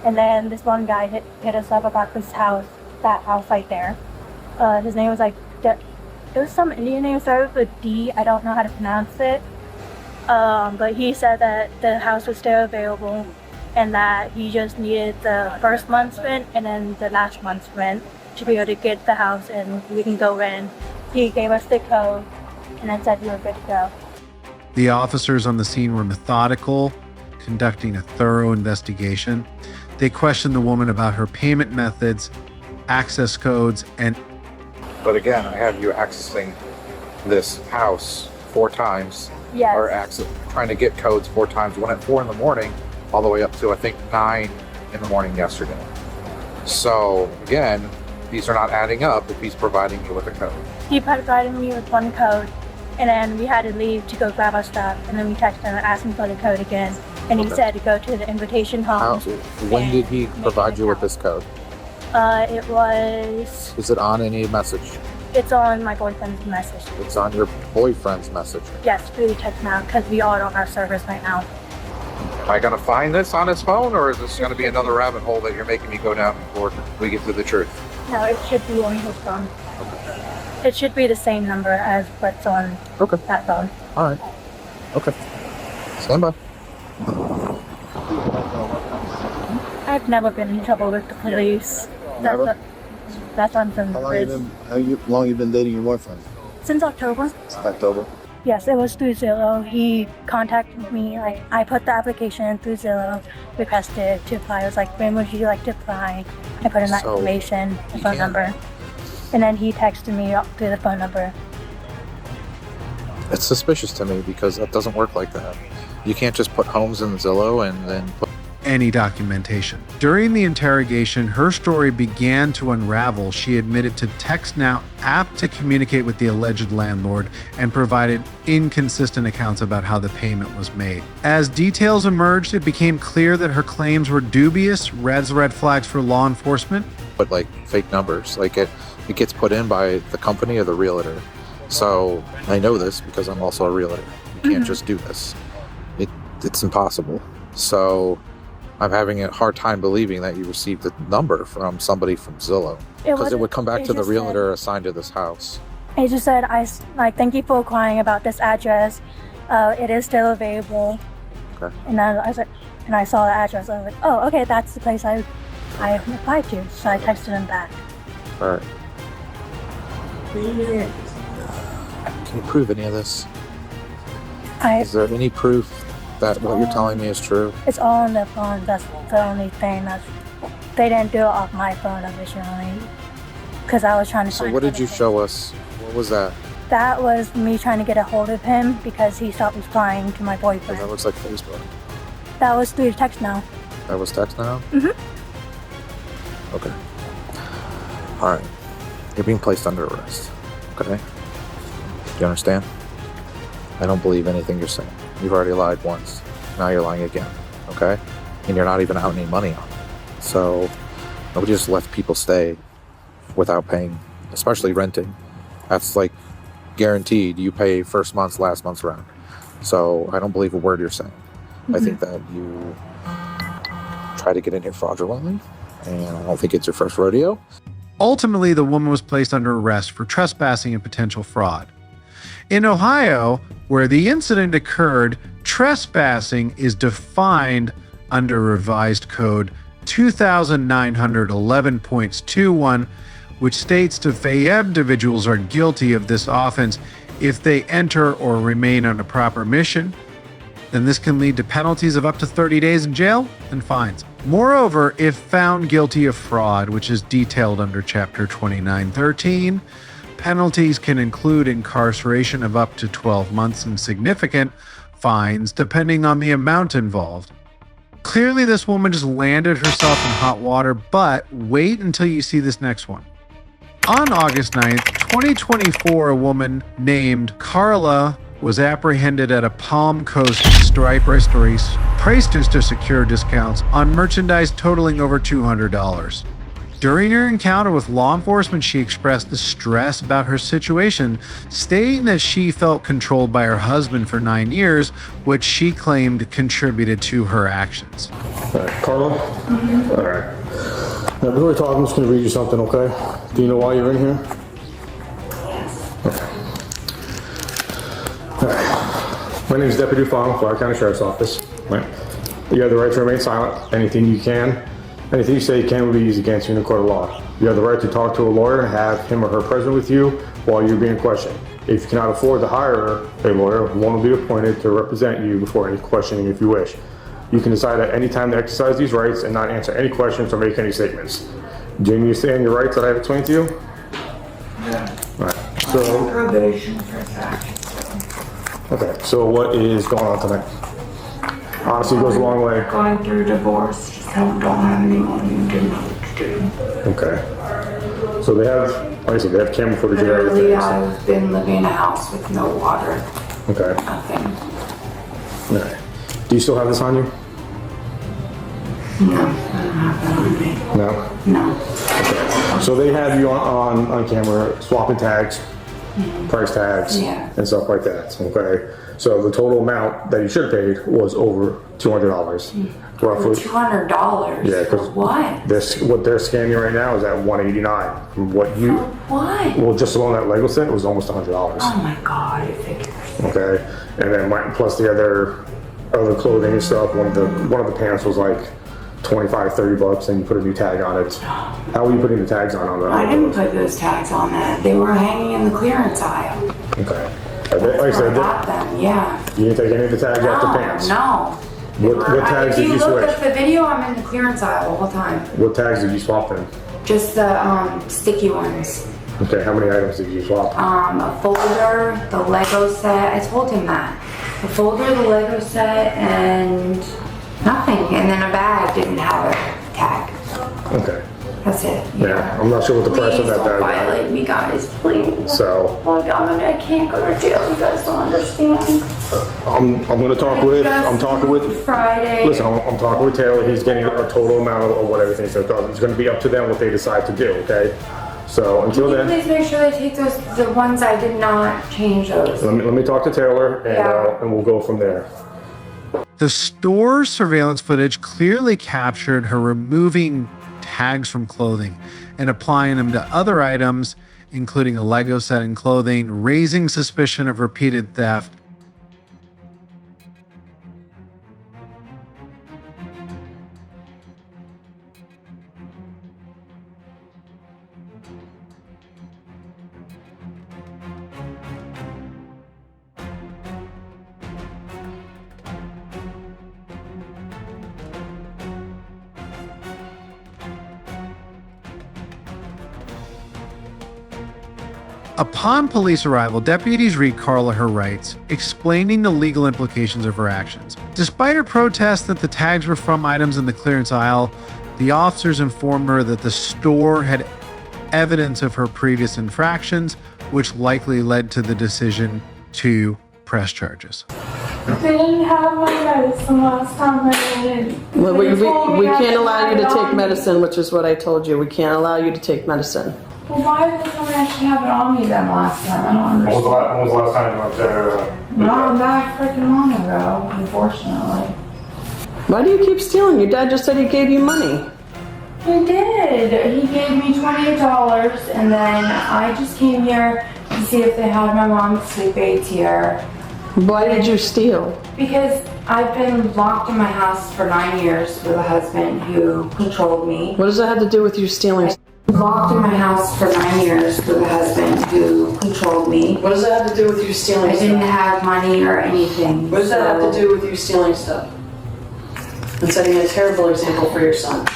And then this one guy hit us up about this house, that house right there. His name was like, it was some Indian name, started with D. I don't know how to pronounce it. But he said that the house was still available and that he just needed the first month's rent and then the last month's rent to be able to get the house and we can go in. He gave us the code and then said we were good to go. The officers on the scene were methodical, conducting a thorough investigation. They questioned the woman about her payment methods, access codes, and... But again, I have you accessing this house 4 times. Yes. Or trying to get codes 4 times, one at 4 in the morning, all the way up to, I think, 9 in the morning yesterday. So, again, these are not adding up if he's providing you with a code. He provided me with one code and then we had to leave to go grab our stuff and then we texted him and asked him for the code again. And he said to go to the invitation home. When did he provide you with this code? It was... Is it on any message? It's on my boyfriend's message. It's on your boyfriend's message. Yes, through the text now because we are on our servers right now. Am I gonna find this on his phone, or is this gonna be another rabbit hole that you're making me go down before we get to the truth? No, it should be on his phone. It should be the same number as what's on that phone. All right. Okay. Stand by. I've never been in trouble with the police. Never? That's on some How long you been dating your boyfriend? Since October. October. Yes, it was through Zillow. He contacted me, like, I put the application in through Zillow, requested to apply. I was like, when would you like to apply? I put in that information, the phone number. And then he texted me through the phone number. It's suspicious to me because that doesn't work like that. You can't just put homes in Zillow and then put any documentation. During the interrogation, her story began to unravel. She admitted to TextNow app to communicate with the alleged landlord and provided inconsistent accounts about how the payment was made. As details emerged, it became clear that her claims were dubious, red flags for law enforcement. But like fake numbers, like it gets put in by the company or the realtor. So I know this because I'm also a realtor. You can't just do this. It's impossible. So I'm having a hard time believing that you received a number from somebody from Zillow because it would come back to the realtor assigned to this house. He just said, thank you for inquiring about this address. It is still available. Okay. And then I saw the address. I was like, oh, okay, that's the place I applied to. So I texted him back. All right. Can you prove any of this? Is there any proof that what you're telling me is true? It's all on the phone. That's the only thing. They didn't do it off my phone originally because I was trying to. So what did you show us? What was that? That was me trying to get a hold of him because he stopped replying to my boyfriend. That looks like Facebook. That was through TextNow. That was TextNow? Mm-hmm. Okay. All right. You're being placed under arrest. Okay? Do you understand? I don't believe anything you're saying. You've already lied once. Now you're lying again. Okay? And you're not even out any money on it. So nobody just lets people stay without paying, especially renting. That's like guaranteed. You pay first month's, last month's rent. So I don't believe a word you're saying. Mm-hmm. I think that you try to get in here fraudulently, and I don't think it's your first rodeo. Ultimately, the woman was placed under arrest for trespassing and potential fraud. In Ohio, where the incident occurred, trespassing is defined under revised code 2911.21, which states if individuals are guilty of this offense, if they enter or remain on a proper mission, then this can lead to penalties of up to 30 days in jail and fines. Moreover, if found guilty of fraud, which is detailed under Chapter 2913, penalties can include incarceration of up to 12 months and significant fines depending on the amount involved. Clearly, this woman just landed herself in hot water, but wait until you see this next one. On August 9th, 2024, a woman named Carla was apprehended at a Palm Coast Stripe restaurant, priced to secure discounts on merchandise totaling over $200. During her encounter with law enforcement, she expressed distress about her situation, stating that she felt controlled by her husband for 9 years, which she claimed contributed to her actions. All right, Carla? All right. Now, before we talk, I'm just going to read you something, okay? Do you know why you're in here? Okay. All right. My name is Deputy Fong, Florida County Sheriff's Office. Right. You have the right to remain silent. Anything you say can be used against you in a court of law. You have the right to talk to a lawyer and have him or her present with you while you're being questioned. If you cannot afford to hire a lawyer, one will be appointed to represent you before any questioning if you wish. You can decide at any time to exercise these rights and not answer any questions or make any statements. Do you understand your rights that I have explained to you? Yeah. All right. So, Probation for that. okay, so what is going on tonight? Honestly, it goes a long way. Going through divorce, just don't have any money and didn't know what to do. Okay. So they have, like I said, they have camera footage of Literally, everything. I've been living in a house with no water, Okay. nothing. All right. Do you still have this on you? No, I don't have that on me. No? No. Okay. So they have you on camera swapping tags, price tags, Yeah. and stuff like that, okay? So the total amount that you should have paid was over $200, roughly. $200? Yeah, For because what? what they're scanning right now is at $189. From what you, What? well, just alone that Lego set was almost $100. Oh my god, I figured. Okay, and then plus the other clothing and stuff. One of the pants was like $25-$30, and you put a new tag on it. How were you putting the tags on that? I didn't put those tags on that. They were hanging in the clearance aisle. Okay. Like I said, I got them, yeah. you didn't take any of the tags off the pants. No. What tags did you If you look switch? at the video, I'm in the clearance aisle the whole time. What tags did you swap then? Just the sticky ones. Okay, how many items did you swap? A folder, the Lego set. I told him that. The folder, the Lego set, and nothing. And then a bag didn't have a tag. Okay. That's it. Yeah, I'm not sure what the price of Please that don't bag violate me, guys. Please. So Oh my God, I can't go to jail. You guys don't understand. I'm going to talk with. I'm talking with. Friday. Listen, I'm talking with Taylor. He's getting a total amount of what everything. So it's going to be up to them what they decide to do. Okay. So until Can you then, please make sure they take the ones I did not change those. let me talk to Taylor and we'll go from there. The store's surveillance footage clearly captured her removing tags from clothing and applying them to other items, including a Lego set and clothing, raising suspicion of repeated theft. Upon police arrival, deputies read Carla her rights, explaining the legal implications of her actions. Despite her protest that the tags were from items in the clearance aisle, the officers informed her that the store had evidence of her previous infractions, which likely led to the decision to press charges. They didn't have my medicine last time I did. Well, we can't allow you to take medicine, which is what I told you. We can't allow you to take medicine. Well, why did someone actually have it on me then last time? I don't When understand. was the last time you went there? Not that freaking long ago, unfortunately. Why do you keep stealing? Your dad just said he gave you money. He did. He gave me $28, and then I just came here to see if they had my mom's sleep aids here. Why did you steal? Because I've been locked in my house for 9 years with a husband who controlled me. What does that have to do with you stealing? Locked in my house for 9 years with a husband who controlled me. What does that have to do with you stealing I stuff? didn't have money or anything. What does that have to do with you stealing stuff? And setting a terrible example for your son.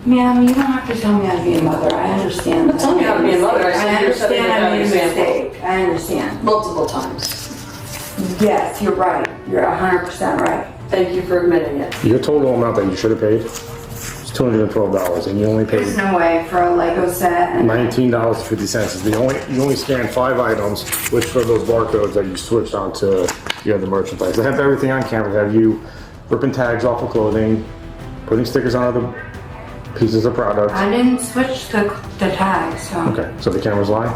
Ma'am, you don't have to tell me how to be a mother. I understand. I'm not telling you how to be a mother. I I said you're setting a understand I bad made a example. mistake. I understand. Multiple times. Yes, you're right. You're 100% right. Thank you for admitting it. Your total amount that you should have paid is $212, and you only paid There's no way for a Lego set. And $19.50. You only scanned 5 items, which for those barcodes that you switched onto the other merchandise. They have everything on camera. They have you ripping tags off of clothing, putting stickers on other pieces of product. I didn't switch the tags, so. Okay, so the cameras lie?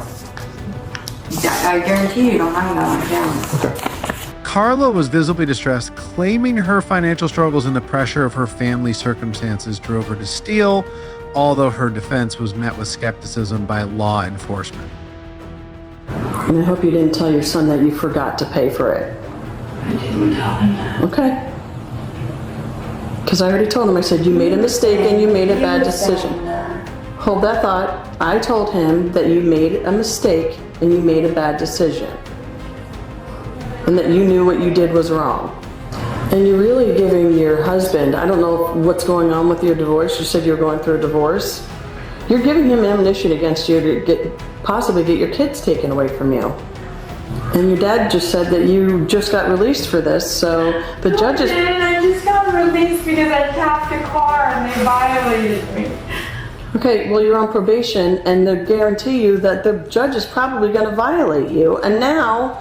I guarantee you don't have that on camera. Okay. Carla was visibly distressed, claiming her financial struggles and the pressure of her family circumstances drove her to steal, although her defense was met with skepticism by law enforcement. And I hope you didn't tell your son that you forgot to pay for it. I didn't tell him that. Okay. Because I already told him, I said, you made a mistake and you made a bad decision. Hold that thought. I told him that you made a mistake and you made a bad decision. And that you knew what you did was wrong. And you're really giving your husband, I don't know what's going on with your divorce. You said you're going through a divorce. You're giving him ammunition against you to possibly get your kids taken away from you. And your dad just said that you just got released for this, so the judges... I just got released because I tapped a car and they violated me. Okay, well, you're on probation, and they guarantee you that the judge is probably going to violate you, and now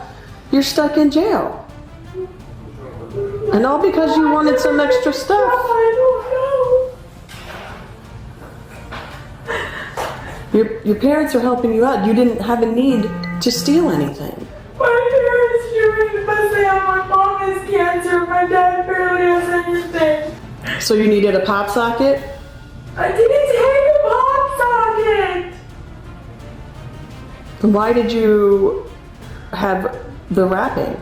you're stuck in jail. And all because you wanted some extra stuff. I don't know. Your parents are helping you out. You didn't have a need to steal anything. My parents are the best. They have my mom has cancer. My dad barely has anything. So you needed a pop socket? I didn't take a pop socket. And why did you have the wrapping?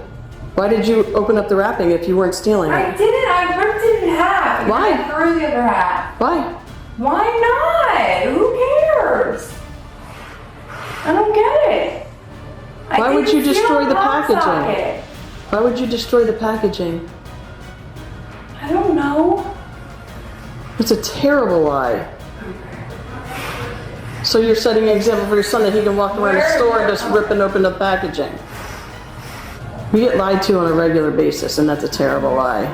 Why did you open up the wrapping if you weren't stealing it? I didn't. I ripped it in half. Why? I threw the other half. Why? Why not? Who cares? I don't get it. Why would you destroy the packaging? Why would you destroy the packaging? I don't know. It's a terrible lie. So you're setting an example for your son that he can walk around the store and just rip and open the packaging. We get lied to on a regular basis, and that's a terrible lie.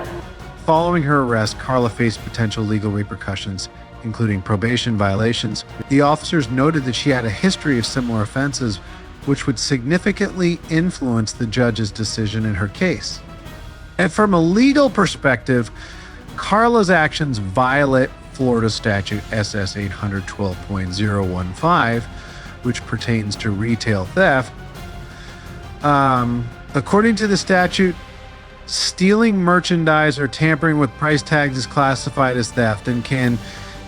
Following her arrest, Carla faced potential legal repercussions, including probation violations. The officers noted that she had a history of similar offenses, which would significantly influence the judge's decision in her case. And from a legal perspective, Carla's actions violate Florida statute SS 812.015, which pertains to retail theft. According to the statute, stealing merchandise or tampering with price tags is classified as theft and can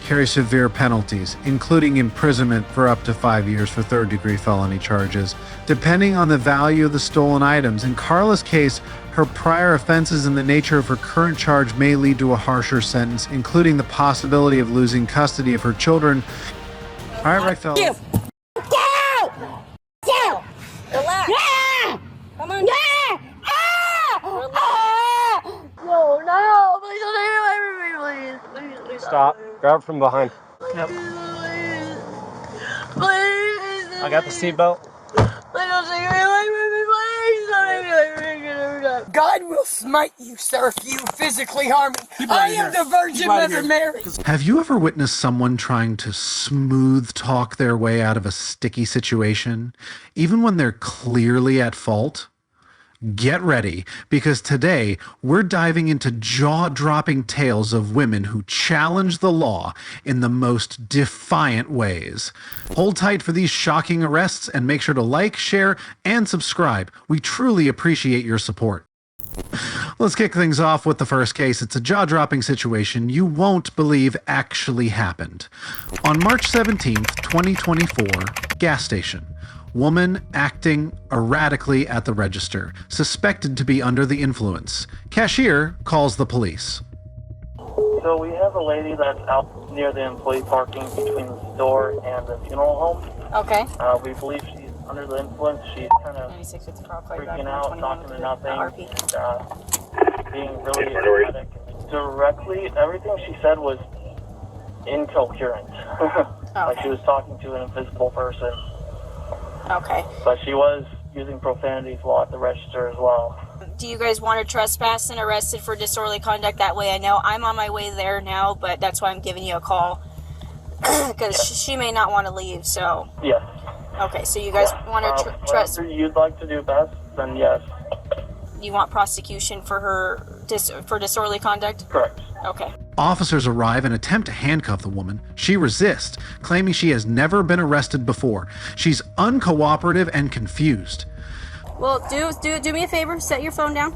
carry severe penalties, including imprisonment for up to 5 years for third-degree felony charges, depending on the value of the stolen items. In Carla's case, her prior offenses and the nature of her current charge may lead to a harsher sentence, including the possibility of losing custody of her children. All right, fellas. Down! Down! Relax. Yeah! Come on. Yeah! No, please don't take it away from me, please. Stop. Grab it from behind. Yep. Please. I got the seatbelt. Please don't take it away from me, please. Don't take it away from me every time. God will smite you, sir, if you physically harm me. I am the Virgin Mother Mary. Have you ever witnessed someone trying to smooth talk their way out of a sticky situation, even when they're clearly at fault? Get ready, because today we're diving into jaw-dropping tales of women who challenge the law in the most defiant ways. Hold tight for these shocking arrests and make sure to like, share, and subscribe. We truly appreciate your support. Let's kick things off with the first case. It's a jaw-dropping situation you won't believe actually happened. On March 17th, 2024, gas station. Woman acting erratically at the register, suspected to be under the influence. Cashier calls the police. So we have a lady that's out near the employee parking between the store and the funeral home. Okay. We believe she's under the influence. She's kind of freaking out, talking to nothing, being really erratic. Directly, everything she said was incoherent. Like she was talking to an invisible person. Okay. But she was using profanities while at the register as well. Do you guys want her trespassed and arrested for disorderly conduct? That way I know I'm on my way there now, but that's why I'm giving you a call. Because she may not want to leave, so... Yes. Okay, so you guys want her whatever you'd like to do best, then yes. You want prosecution for her for disorderly conduct? Correct. Okay. Officers arrive and attempt to handcuff the woman. She resists, claiming she has never been arrested before. She's uncooperative and confused. Well, do me a favor. Set your phone down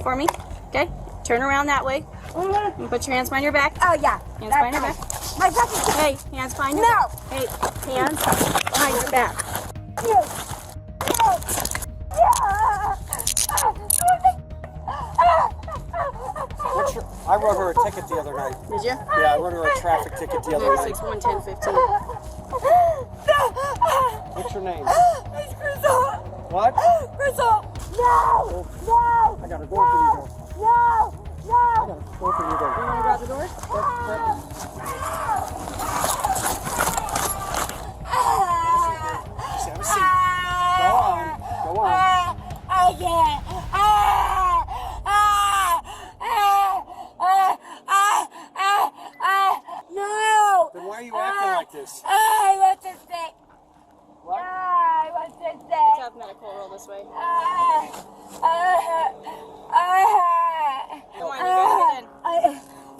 for me. Okay? Turn around that way. And put your hands behind your back. Oh, yeah. Hands behind your back. My back is... Hey, hands behind your No. back. Hey, hands behind your back. I wrote her a ticket the other night. Did you? Yeah, I wrote her a traffic ticket the other night. 6-1-10-15. What's your name? It's Crystal. What? Crystal. No. No. I got a door for you though. No. No. I got a door for you though. You want to grab the door? Have a seat. Go on. Go on. I can't. No. Then why are you acting like this? I want to stay. What? I want to stay. Let's have medical roll this way. Come on, you gotta get in.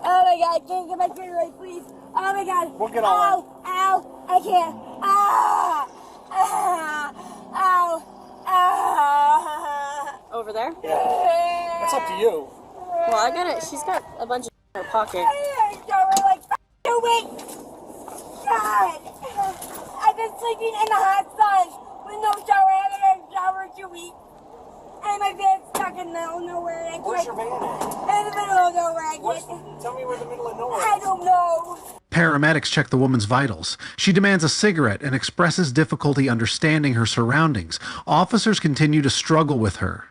Oh my god, can you get my trigger right, please? Oh my god. We'll get all Ow, ow, I can't. Ow. Over there? Yeah. That's up to you. Well, I got it. She's got a bunch of in her pocket. Shower like 2 weeks. God. I've been sleeping in the hot sun with no shower. I haven't had a shower in 2 weeks. And my van's stuck in the middle of nowhere. Where's your van at? In the middle of nowhere. Tell me where the middle of nowhere is. I don't know. Paramedics check the woman's vitals. She demands a cigarette and expresses difficulty understanding her surroundings. Officers continue to struggle with her.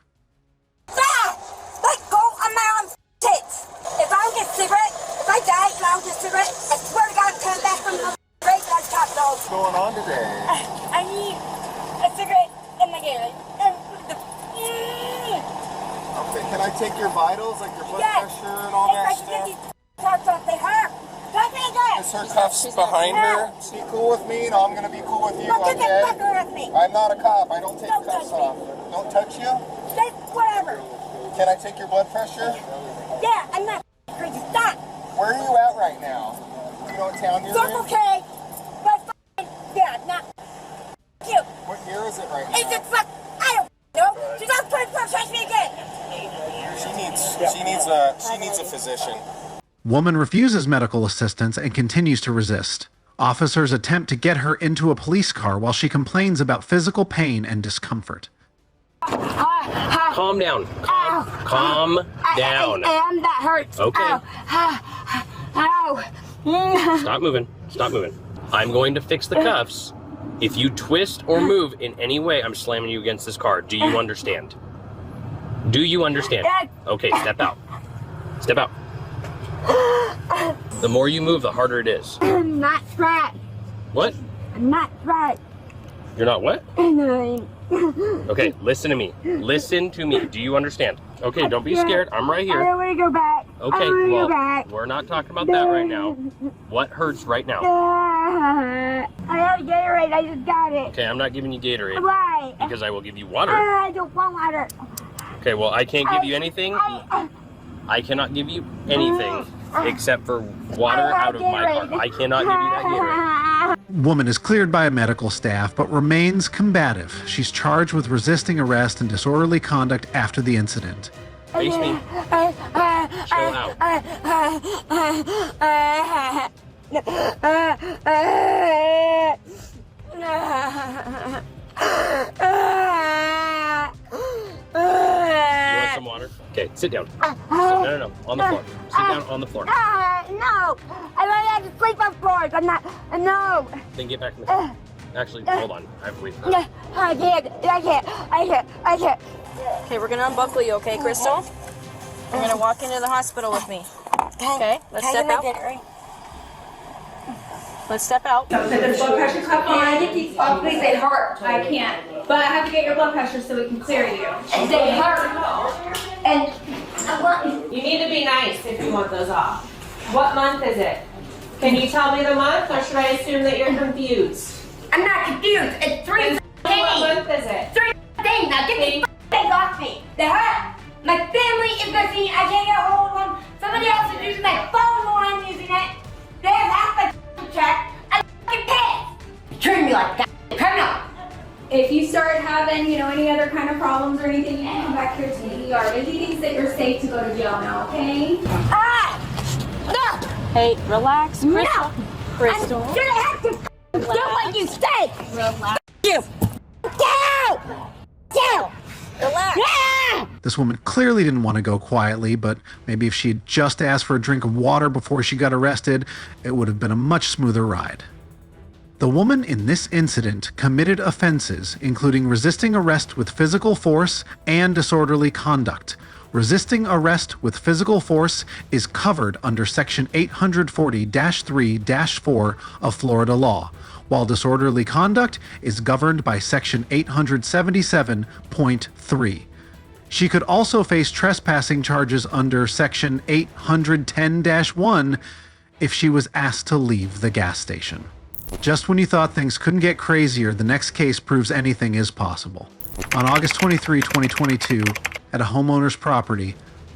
Stop! Let go of my arms, tits. If I don't get a cigarette, if I die and I don't get a cigarette, I swear to God I'm coming back from the grave and I top dog. What's going on today? I need a cigarette in my Gatorade. Okay, can I take your vitals, like your blood pressure and all that stuff? Cuffs off, they hurt. Touch me again. Is her cuffs behind her? Be cool with me? No, I'm gonna be cool with you, Don't get okay? that fucker with me. I'm not a cop. I don't take Don't cuffs touch me. off. Don't touch you? Just whatever. Can I take your blood pressure? Yeah, I'm not crazy. Stop. Where are you at right now? You know what town you're Circle in? K. But yeah, not you. What year is it right now? Is it fuck? I don't know. She's not trying to touch me again. She needs a physician. Woman refuses medical assistance and continues to resist. Officers attempt to get her into a police car while she complains about physical pain and discomfort. Calm down. Calm down. That hurts. Okay. Ow. Stop moving. Stop moving. I'm going to fix the cuffs. If you twist or move in any way, I'm slamming you against this car. Do you understand? Do you understand? Okay, step out. Step out. The more you move, the harder it is. I'm not right. What? I'm not right. You're not what? No. Okay, listen to me. Listen to me. Do you understand? Okay, don't be scared. I'm right I here. don't want to go back. Okay, I don't well, go back. we're not talking about that right now. What hurts right now? I have Gatorade. I just got it. Okay, I'm not giving you Gatorade. Why? Because I will give you water. I don't want water. Okay, well, I can't give you anything. I cannot give you anything except for water out of my car. I cannot give you that Gatorade. Woman is cleared by medical staff but remains combative. She's charged with resisting arrest and disorderly conduct after the incident. Face me. Chill out. You want some water? Okay, sit down. No, on the floor. Sit down on the floor. No, I don't have to sleep on floors. I'm not. No. Then get back in the car. Actually, hold on. I believe. I can't. Okay, we're gonna unbuckle you, okay, Crystal? You're gonna walk into the hospital with me. Okay, let's step out. Let's step out. The blood pressure cuff on. I get these off, please. They hurt. I can't. But I have to get your blood pressure so we can clear you. And they hurt. And I want You need to be nice if you want those off. What month is it? Can you tell me the month, or should I assume that you're confused? I'm not confused. It's 3 days. What month is it? 3 days. Now get these things off me. They hurt. My family is missing. I can't get a hold of them. Somebody else is using my phone while I'm using it. They have half my check. I'm pissed. Treat me like that. Criminal. If you start having, any other kind of problems or anything, you can come back here to the ER. But he thinks that you're safe to go to jail now, okay? Ah! No! Hey, relax, Crystal. No! Crystal. I'm gonna have to do what you say! Relax. You! Down! Down! Relax! Yeah! This woman clearly didn't want to go quietly, but maybe if she had just asked for a drink of water before she got arrested, it would have been a much smoother ride. The woman in this incident committed offenses, including resisting arrest with physical force and disorderly conduct. Resisting arrest with physical force is covered under Section 840-3-4 of Florida law, while disorderly conduct is governed by Section 877.3. She could also face trespassing charges under Section 810-1 if she was asked to leave the gas station. Just when you thought things couldn't get crazier, the next case proves anything is possible. On August 23, 2022, at a homeowner's property,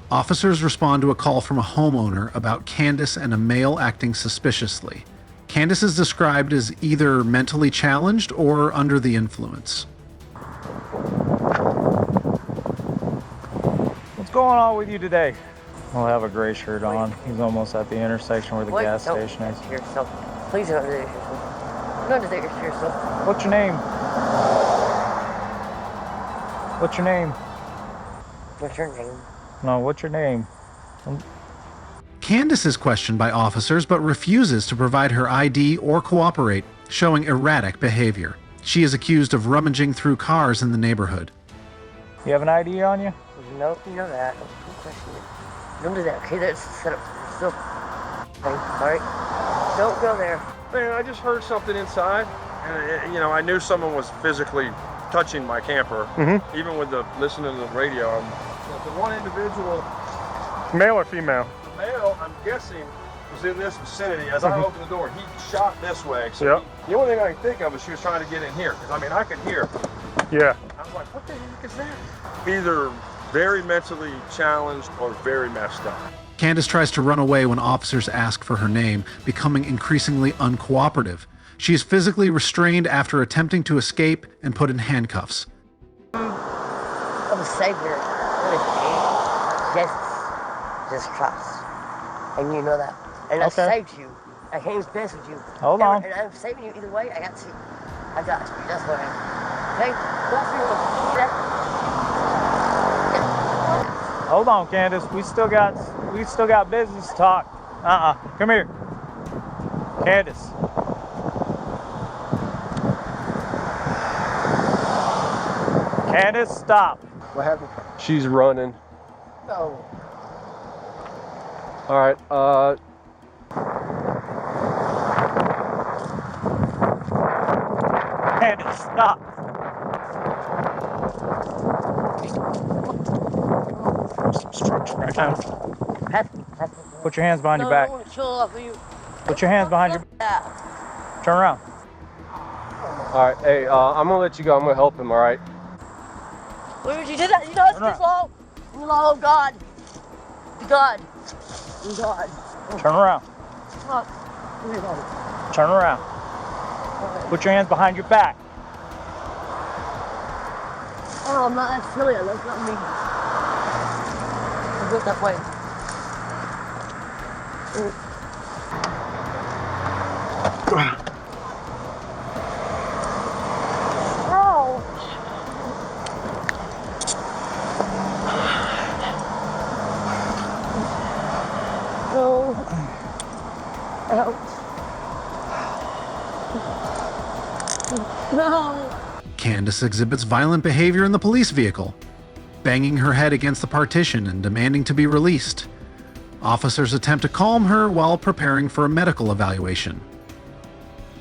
officers respond to a call from a homeowner about Candace and a male acting suspiciously. Candace is described as either mentally challenged or under the influence. What's going on with you today? I'll have a gray shirt on. He's almost at the intersection where the gas station is. Please don't do this yourself. Don't do this yourself. What's your name? What's your name? What's your name? No, what's your name? Candace is questioned by officers but refuses to provide her ID or cooperate, showing erratic behavior. She is accused of rummaging through cars in the neighborhood. You have an ID on you? No, you know that. Don't question it. Don't do that, okay? That's set up for yourself. Okay, alright? Don't go there. Man, I just heard something inside, and I knew someone was physically touching my camper, even with listening to the radio. The one individual, male or female? The male, I'm guessing, was in this vicinity. As I opened the door, he shot this way. So the only thing I can think of is she was trying to get in here, because I could hear. Yeah. I was like, what the heck is that? Either very mentally challenged or very messed up. Candace tries to run away when officers ask for her name, becoming increasingly uncooperative. She is physically restrained after attempting to escape and put in handcuffs. I'm a savior. Just trust. And you know that. And I saved you. I came to best with you. Hold on. And I'm saving you either way. I got you. I got you. That's what I am. Okay? Bless you. Hold on, Candace. We still got business to talk. Come here. Candace. Candace, stop. What happened? She's running. No. All right. Candace, stop. Right now. Put your hands behind your back. Put your hands behind your back. Turn around. All right. Hey, I'm gonna let you go. I'm gonna help him. All right. Where would you do that? You know it's this law. Law of God. God. God. Turn around. Turn around. Put your hands behind your back. Oh, I'm not that silly. That's not me. I go that way. No. Candace exhibits violent behavior in the police vehicle, banging her head against the partition and demanding to be released. Officers attempt to calm her while preparing for a medical evaluation.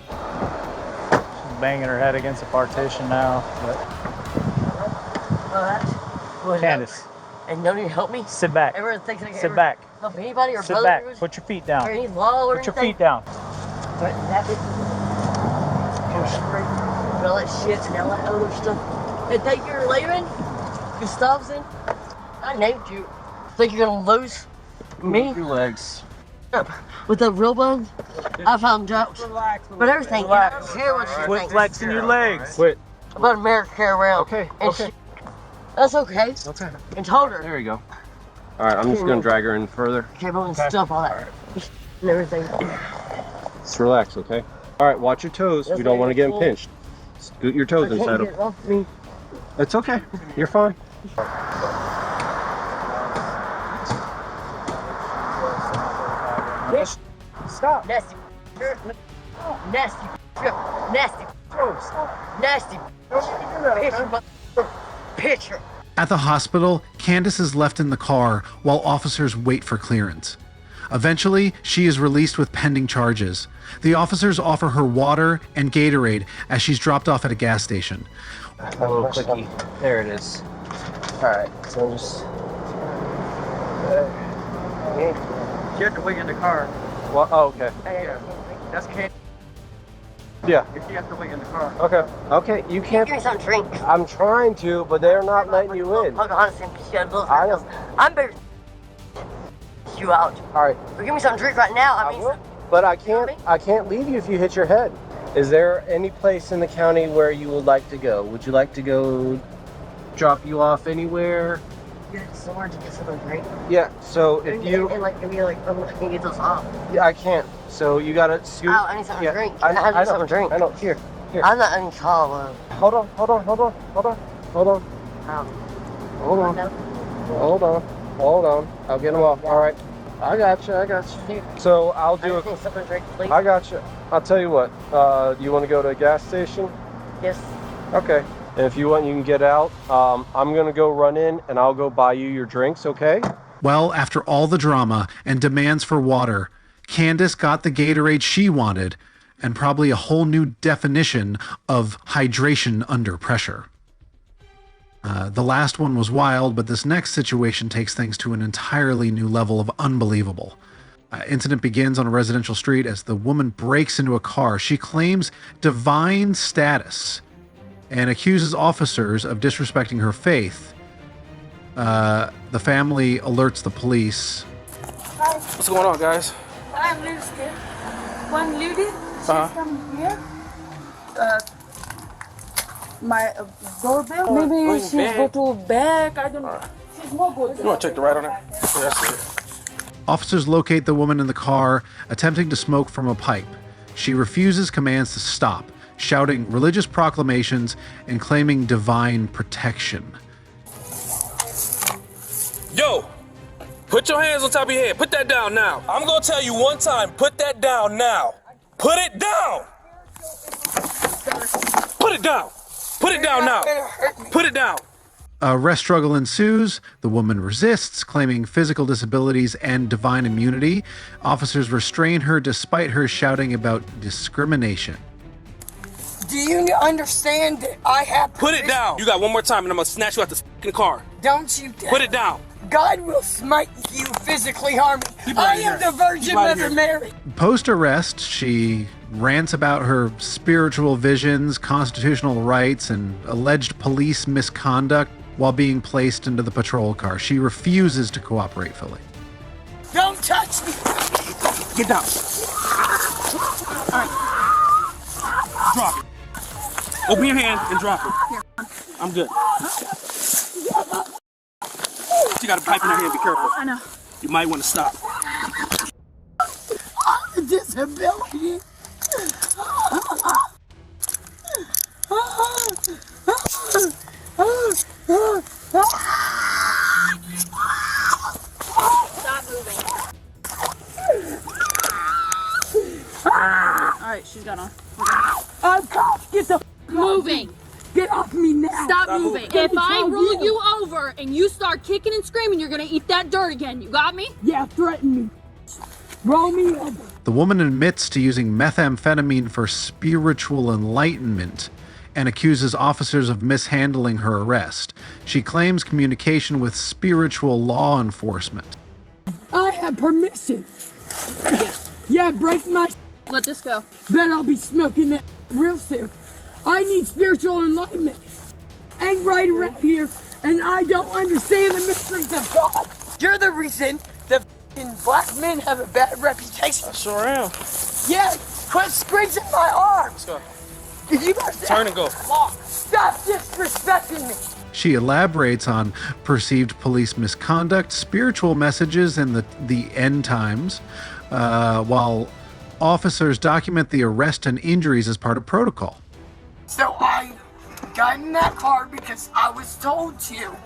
She's banging her head against the partition now, but Candace. And no need to help me? Sit back. Everyone thinks I can Sit ever back. help anybody or Sit brother back. yours? Put your feet down. Or any law or Put your anything? feet down. But that bitch go straight and all that shit and all that other stuff. And think you're leaving? Gustavson? I named you. Think you're gonna lose me? Your legs. With the real bug? I found jokes. But everything, I don't care what you Quit think. flexing your legs. Quit. But America around. Okay, And okay. that's okay. Okay. And told her. There you go. All right, I'm just gonna drag her in further. Cable and stuff, all that. And everything. Just relax, okay? All right, watch your toes. We don't want to get them pinched. Scoot your toes I inside can't them. get off me. It's okay. You're fine. Stop. Nasty. Nasty. Nasty. Nasty. Picture. At the hospital, Candace is left in the car while officers wait for clearance. Eventually, she is released with pending charges. The officers offer her water and Gatorade as she's dropped off at a gas station. A little quickie. There it is. All right, so just. You have to wait in the car. Well, oh, okay. Yeah. That's can't. Yeah. You have to wait in the car. Okay. Okay, you can't. Give me some drink. I'm trying to, but they're not letting you in. Hold on a second. She got a little I know. I'm better. You out. All right. Well, give me some drink right now. I mean, But I can't leave you if you hit your head. Is there any place in the county where you would like to go? Would you like to go drop you off anywhere? somewhere to get some drink. Yeah, so if you... And like, maybe like, I can get those off. Yeah, I can't. So you gotta scoot... Oh, I need something to drink. I know, need something to drink. I know, here. I'm not in call. Hold on. Oh. Hold on. I'll get them off. All right. I got you. So I'll do it. Something to drink, please. I got you. I'll tell you what. You want to go to a gas station? Yes. Okay. And if you want, you can get out. I'm gonna go run in, and I'll go buy you your drinks. Okay? Well, after all the drama and demands for water, Candace got the Gatorade she wanted, and probably a whole new definition of hydration under pressure. The last one was wild, but this next situation takes things to an entirely new level of unbelievable. Incident begins on a residential street as the woman breaks into a car. She claims divine status and accuses officers of disrespecting her faith. The family alerts the police. What's going on, guys? I'm really scared. One lady, she's come here. My doorbell. Maybe she's go to back. I don't know. She's not good. You want to take the ride on it? Yeah, that's it. Officers locate the woman in the car, attempting to smoke from a pipe. She refuses commands to stop, shouting religious proclamations and claiming divine protection. Yo, put your hands on top of your head. Put that down now. I'm going to tell you one time. Put that down now. Put it down. Put it down. Put it down now. Put it down. A arrest struggle ensues. The woman resists, claiming physical disabilities and divine immunity. Officers restrain her despite her shouting about discrimination. Do you understand that I have... Put it down. You got one more time and I'm going to snatch you out the fucking car. Don't you dare. Put it down. God will smite you, physically harm me. I am the Virgin Mother Mary. Post-arrest, she rants about her spiritual visions, constitutional rights, and alleged police misconduct while being placed into the patrol car. She refuses to cooperate fully. Don't touch me. Get down. All right. Drop it. Open your hand and drop it. I'm good. You got a pipe in your hand. Be careful. I know. You might want to stop. Disability. Stop moving. Alright, she's got on. I'm caught. Get the Moving. Get off me now. Stop moving. If I roll you over and you start kicking and screaming, you're gonna eat that dirt again. You got me? Yeah, threaten me. Roll me over. The woman admits to using methamphetamine for spiritual enlightenment and accuses officers of mishandling her arrest. She claims communication with spiritual law enforcement. I have permission. Yeah, break my. Let this go. Bet I'll be smoking that real soon. I need spiritual enlightenment. Ain't right around here, and I don't understand the mysteries of God. You're the reason that black men have a bad reputation. I sure am. Yeah, quit squeezing my arm. Let's go. You better Turn and go. Stop disrespecting me. She elaborates on perceived police misconduct, spiritual messages, and the end times, while officers document the arrest and injuries as part of protocol. So I got in that car because I was told to,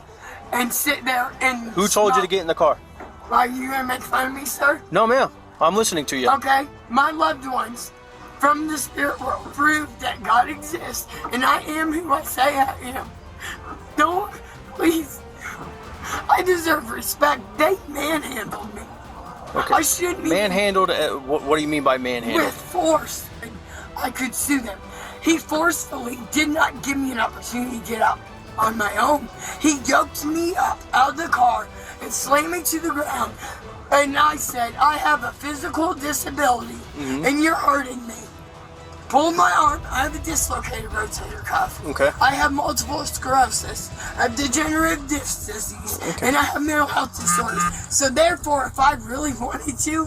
and sit there and. Who told you to get in the car? Are you gonna make fun of me, sir? No, ma'am. I'm listening to you. Okay, my loved ones from the spirit world prove that God exists, and I am who I say I am. Don't, please. I deserve respect. They manhandled me. Okay. I shouldn't be. Manhandled? What do you mean by manhandled? With force. I could sue them. He forcefully did not give me an opportunity to get up on my own. He yoked me up out of the car and slammed me to the ground. And I said, I have a physical disability, and you're hurting me. Pull my arm. I have a dislocated rotator cuff. Okay. I have multiple sclerosis. I have degenerative disc disease. Okay. And I have mental health disorders. So therefore, if I really wanted to,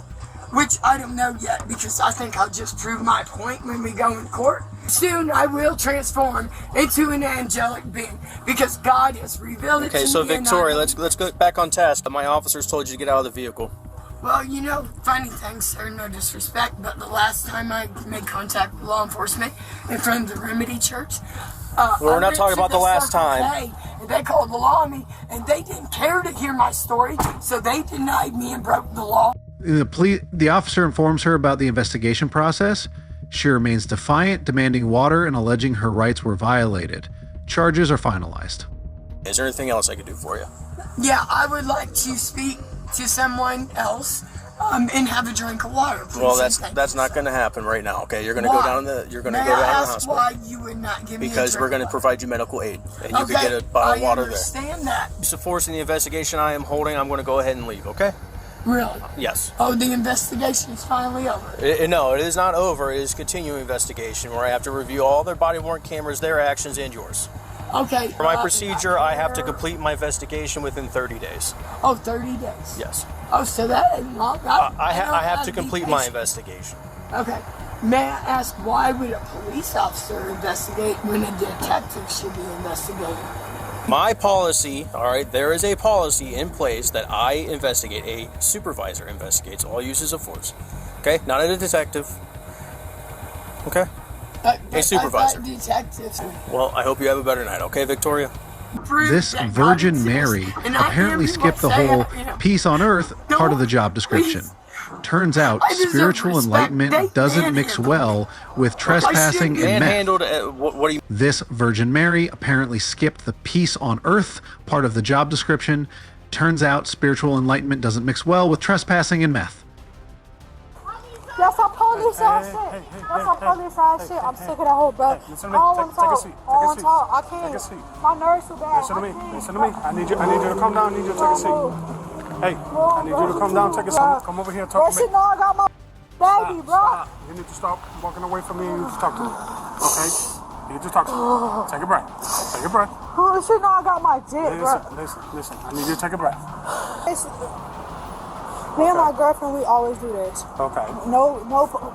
which I don't know yet because I think I'll just prove my point when we go in court, soon I will transform into an angelic being because God has revealed it to me. Okay, so Victoria, let's go back on task. My officers told you to get out of the vehicle. Well, you know, funny thing, sir, no disrespect, but the last time I made contact with law enforcement in front of the Remedy Church, well, we're not talking about the last time. And they called the law on me, and they didn't care to hear my story, so they denied me and broke the law. The officer informs her about the investigation process. She remains defiant, demanding water and alleging her rights were violated. Charges are finalized. Is there anything else I could do for you? Yeah, I would like to speak to someone else and have a drink of water, please. Well, that's not going to happen right now. Okay, you're going to go down to the May hospital. I ask why you would not give me a Because drink? we're going to provide you medical aid, and you Okay, can get a bottle of water I understand that. there. Forcing the investigation I am holding, I'm going to go ahead and leave. Okay? Really? Yes. Oh, the investigation is finally over. No, it is not over. It is continuing investigation where I have to review all their body-worn cameras, their actions, and yours. Okay. For my procedure, I have to complete my investigation within 30 days. Oh, 30 days? Yes. Oh, so that ain't long. I have to complete my investigation. Okay. May I ask, why would a police officer investigate when a detective should be investigating? My policy, all right, there is a policy in place that I investigate. A supervisor investigates all uses of force. Okay? Not a detective. Okay? A supervisor. Detectives. Well, I hope you have a better night. Okay, Victoria? This Virgin Mary apparently skipped the whole peace on earth part of the job description. Turns out spiritual enlightenment doesn't mix well with trespassing and meth. What do you? This Virgin Mary apparently skipped the peace on earth part of the job description. Turns out spiritual enlightenment doesn't mix well with trespassing and meth. That's some police ass shit. That's some police ass shit. I'm sick of that whole, bro. I don't want to talk. I don't want to talk. I can't. My nerves too bad. Listen to me. Listen to me. I need you to come down. I need you to take a seat. Hey, I need you to come down, take a seat. Come over here and talk to me. Listen, I got my baby, bro. Stop. You need to stop walking away from me and you need to talk to me. Okay? You need to talk to me. Take a breath. Take a breath. Listen, I got my dick, bro. Listen. I need you to take a breath. Me and my girlfriend, we always do this. Okay. No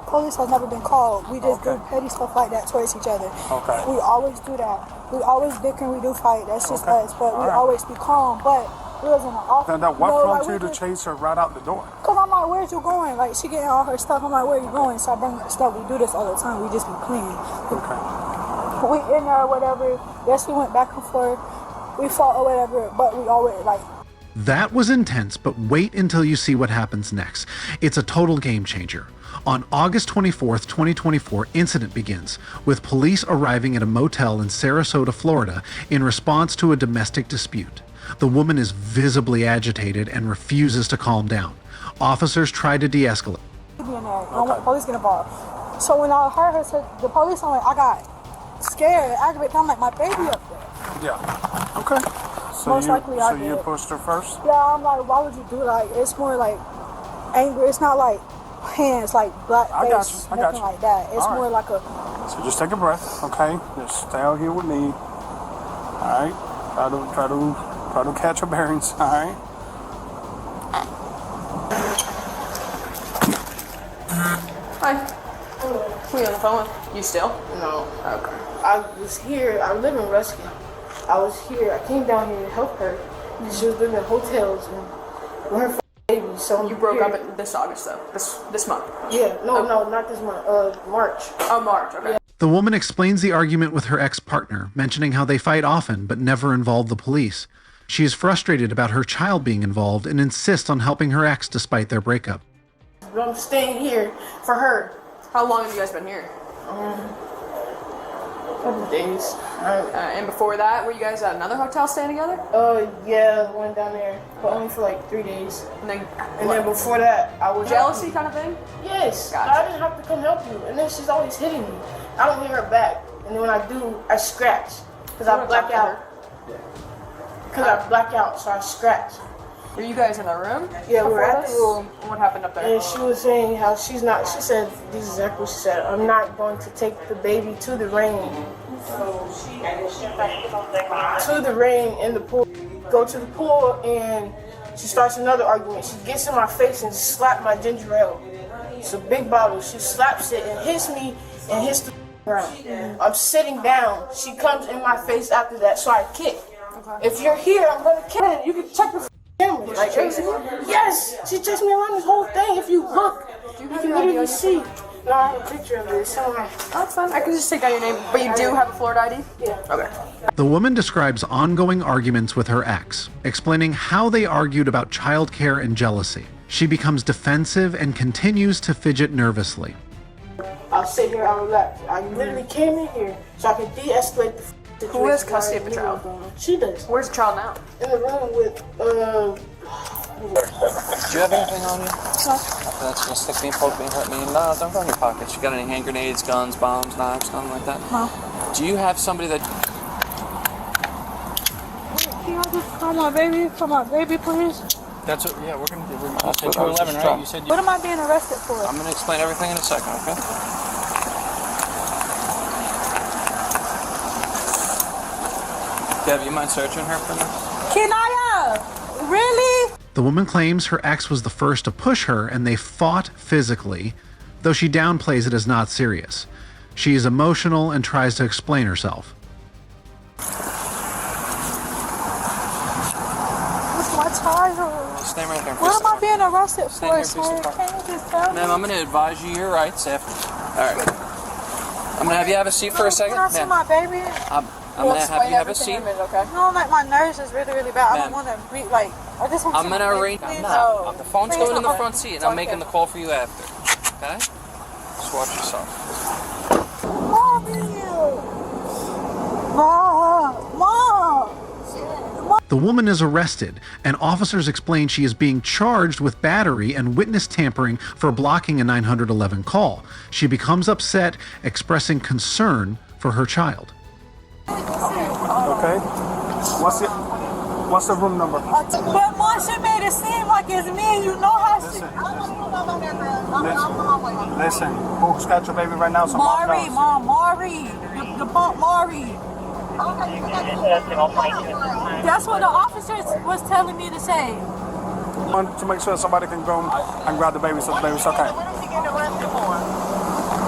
police has never been called. We just do petty stuff like that towards each other. Okay. We always do that. We always bicker and we do fight. That's just us. But we always be calm. But we was in the office. Now, what prompted you to chase her right out the door? Because I'm like, where's you going? Like, she getting all her stuff. I'm like, where you going? So I bring her stuff. We do this all the time. We just be playing. Okay. We in there or whatever. Yes, we went back and forth. We fought or whatever. But we always, like, That was intense, but wait until you see what happens next. It's a total game changer. On August 24th, 2024, incident begins, with police arriving at a motel in Sarasota, Florida, in response to a domestic dispute. The woman is visibly agitated and refuses to calm down. Officers try to de-escalate. be in there. I don't want the police get involved. So when I heard her say the police, I'm like, I got scared, aggravated. I'm like, my baby up there. Yeah. Okay. So Most likely I So you did. pushed her first? Yeah, I'm like, why would you do that? It's more like anger. It's not like hands, like black face, I got you. I got nothing you. like that. It's All right. more like a. So just take a breath, okay? Just stay out here with me. All right. Try to catch your bearings. All right. Hi. Who are you on the phone with? You still? No. Okay. I was here. I live in Ruskin. I was here. I came down here to help her. She was living in hotels and with her baby. So You broke up this August though. This month. Yeah. No, not this month. March. Oh, March. Okay. Yeah. The woman explains the argument with her ex-partner, mentioning how they fight often but never involve the police. She is frustrated about her child being involved and insists on helping her ex despite their breakup. I'm staying here for her. How long have you guys been here? Couple days. And before that, were you guys at another hotel staying together? Yeah, went down there, but only for like 3 days. And then before that, I was jealousy kind of thing. Yes, Gotcha. I didn't have to come help you, and then she's always hitting me. I don't hit her back, and then when I do, I scratch because I black out. So I scratch. Were you guys in the room? Yeah, we were before at the this? room. What happened up there? And she was saying how she said, this is exactly what she said, I'm not going to take the baby to the rain. To the rain in the pool. Go to the pool and she starts another argument. She gets in my face and slaps my ginger ale. It's a big bottle. She slaps it and hits me and hits the ground. I'm sitting down. She comes in my face after that, so I kick. If you're here, I'm going to kill her. You can check the camera. Like, yes, she chased me around this whole thing. If you look, you can literally see. No, I have a picture of it. Somewhere. That's fine. I can just take down your name. But you do have a Florida ID? Yeah. Okay. The woman describes ongoing arguments with her ex, explaining how they argued about childcare and jealousy. She becomes defensive and continues to fidget nervously. I'll sit here, I'll relax. I literally came in here so I could de-escalate the situation. Who has custody of the child? She does. Where's the child now? In the room with, Do you have anything on you? No. That's gonna stick me, poke me, hurt me. No, don't go in your pockets. You got any hand grenades, guns, bombs, knives, nothing like that? No. Do you have somebody that... Can I just call my baby? Call my baby, please? That's what, yeah, we're gonna do. You said 211, right? You said What am I being arrested for? I'm gonna explain everything in a second, okay? Deb, you mind searching her for me? Kenaya! Really? The woman claims her ex was the first to push her and they fought physically, though she downplays it as not serious. She is emotional and tries to explain herself. What's my child? Stay right there. What am I being arrested Stay for, here, sir? please, Can you just tell me? Ma'am, I'm gonna advise you your rights after. Alright. I'm gonna have you have a seat for a second. Can I see Ma'am, my baby? I'm gonna have you have a seat. Okay. No, like my nerves is really, really bad. I don't want to be like. I just want I'm gonna arrange. Please, No, the phone's please, going in the okay. front seat, and I'm making the call for you after. Okay? Just watch yourself. Mommy! Mom! The woman is arrested, and officers explain she is being charged with battery and witness tampering for blocking a 911 call. She becomes upset, expressing concern for her child. Okay. What's the room number? But Mom, she made it seem like it's me. You know how she. Listen, who's got your baby right now? So Maury, Mom, Maury. The pump, Maury. That's what the officers was telling me to say. I want to make sure somebody can go and grab the baby so the baby's okay.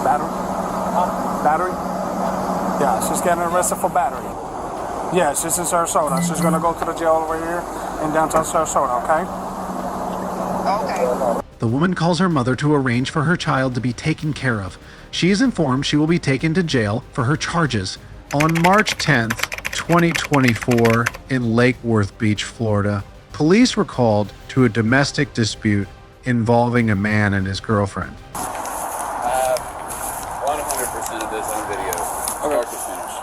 Battery? Battery? Yeah, she's getting arrested for battery. Yeah, she's in Sarasota. She's gonna go to the jail over here in downtown Sarasota, okay? The woman calls her mother to arrange for her child to be taken care of. She is informed she will be taken to jail for her charges. On March 10th, 2024, in Lake Worth Beach, Florida, police were called to a domestic dispute involving a man and his girlfriend. 100% of this on video, start to finish.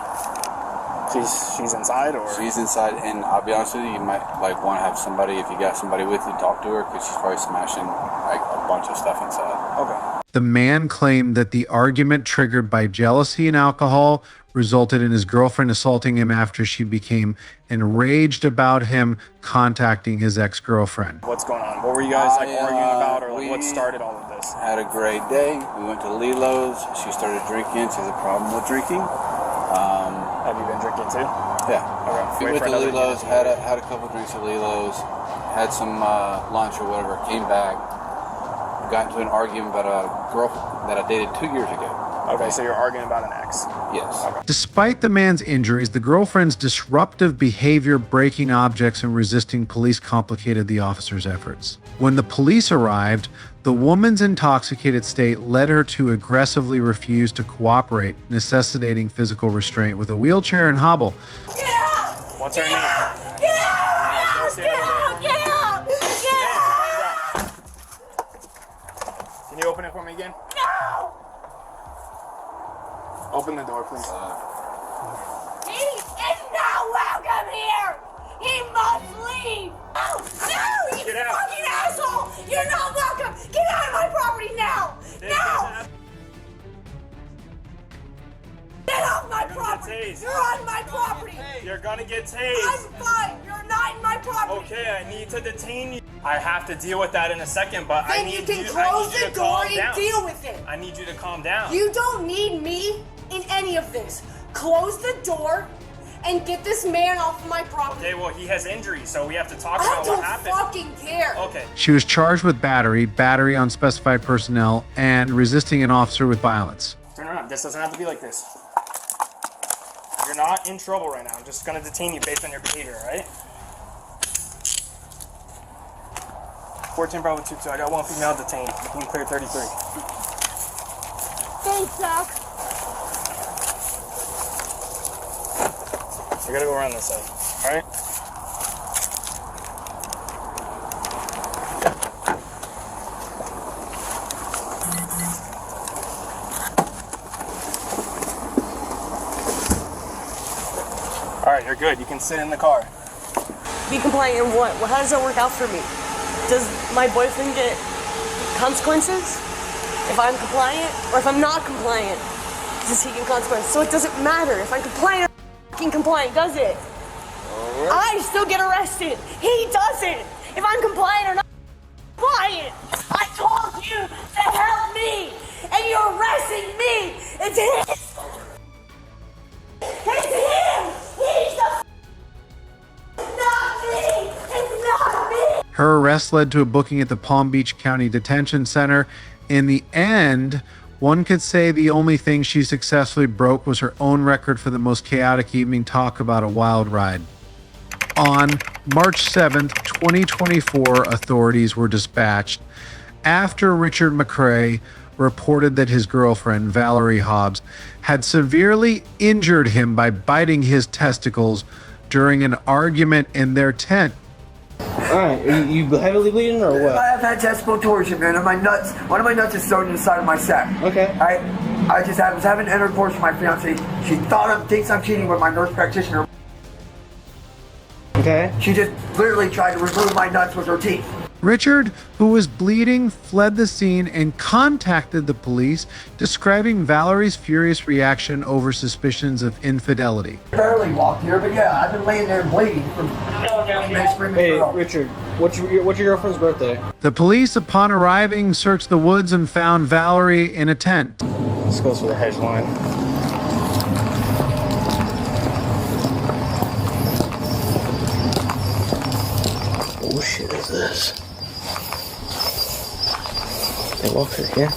She's inside, or? She's inside, and I'll be honest with you, you might like want to have somebody, if you got somebody with you, talk to her, because she's probably smashing like a bunch of stuff inside. Okay. The man claimed that the argument, triggered by jealousy and alcohol, resulted in his girlfriend assaulting him after she became enraged about him contacting his ex-girlfriend. What's going on? What were you guys arguing about, or what started all of this? Had a great day. We went to Lilo's. She started drinking. She has a problem with drinking. Have you been drinking too? Yeah. Okay. We went to Lilo's, had a couple drinks at Lilo's, had some lunch or whatever, came back, got into an argument about a girl that I dated 2 years ago. Okay, so you're arguing about an ex? Yes. Okay. Despite the man's injuries, the girlfriend's disruptive behavior, breaking objects and resisting police complicated the officers' efforts. When the police arrived, the woman's intoxicated state led her to aggressively refuse to cooperate, necessitating physical restraint with a wheelchair and hobble. What's her name? Get out! Get out! Get out! Get out! Can you open it for me again? No! Open the door, please. He is not welcome here! He must leave! Oh, no! You fucking asshole! You're not welcome! Get out of my property now! Now! Get off my property! You're on my property! You're gonna get tased. I'm fine! You're not in my property! Okay, I need to detain you. I have to deal with that in a second, but Then I need you can I close need you the to door calm and down. deal with it! I need you to calm down. You don't need me in any of this. Close the door and get this man off of my property. Okay, well, he has injuries, so we have to talk I about don't what happened. fucking care. Okay. She was charged with battery on specified personnel, and resisting an officer with violence. Turn around. This doesn't have to be like this. You're not in trouble right now. I'm just gonna detain you based on your behavior, all right? 14 Bravo 22. I got one female detained. You can clear 33. Thanks, Doc. We gotta go around this side, all right? All right, you're good. You can sit in the car. Be compliant in what? Well, how does that work out for me? Does my boyfriend get consequences if I'm compliant, or if I'm not compliant? Does he get consequences? So it doesn't matter if I'm compliant or fucking compliant, does it? I still get arrested. He doesn't. If I'm compliant or not compliant. I told you to help me, and you're arresting me. It's him. It's him. He's the not me. It's not me. Her arrest led to a booking at the Palm Beach County Detention Center. In the end, one could say the only thing she successfully broke was her own record for the most chaotic evening. Talk about a wild ride. On March 7th, 2024, authorities were dispatched after Richard McCrae reported that his girlfriend, Valerie Hobbs, had severely injured him by biting his testicles during an argument in their tent. Alright, are you heavily bleeding or what? I have had testicle torsion, man. And my nuts, one of my nuts is sewed inside of my sack. Okay. I was having intercourse with my fiance. She thinks I'm cheating with my nurse practitioner. Okay. She just literally tried to remove my nuts with her teeth. Richard, who was bleeding, fled the scene and contacted the police, describing Valerie's furious reaction over suspicions of infidelity. Barely walked here, but yeah, I've been laying there bleeding from Hey, Richard, what's your girlfriend's birthday? The police, upon arriving, searched the woods and found Valerie in a tent. This goes for the hedge line. What shit is this? Can I walk through here?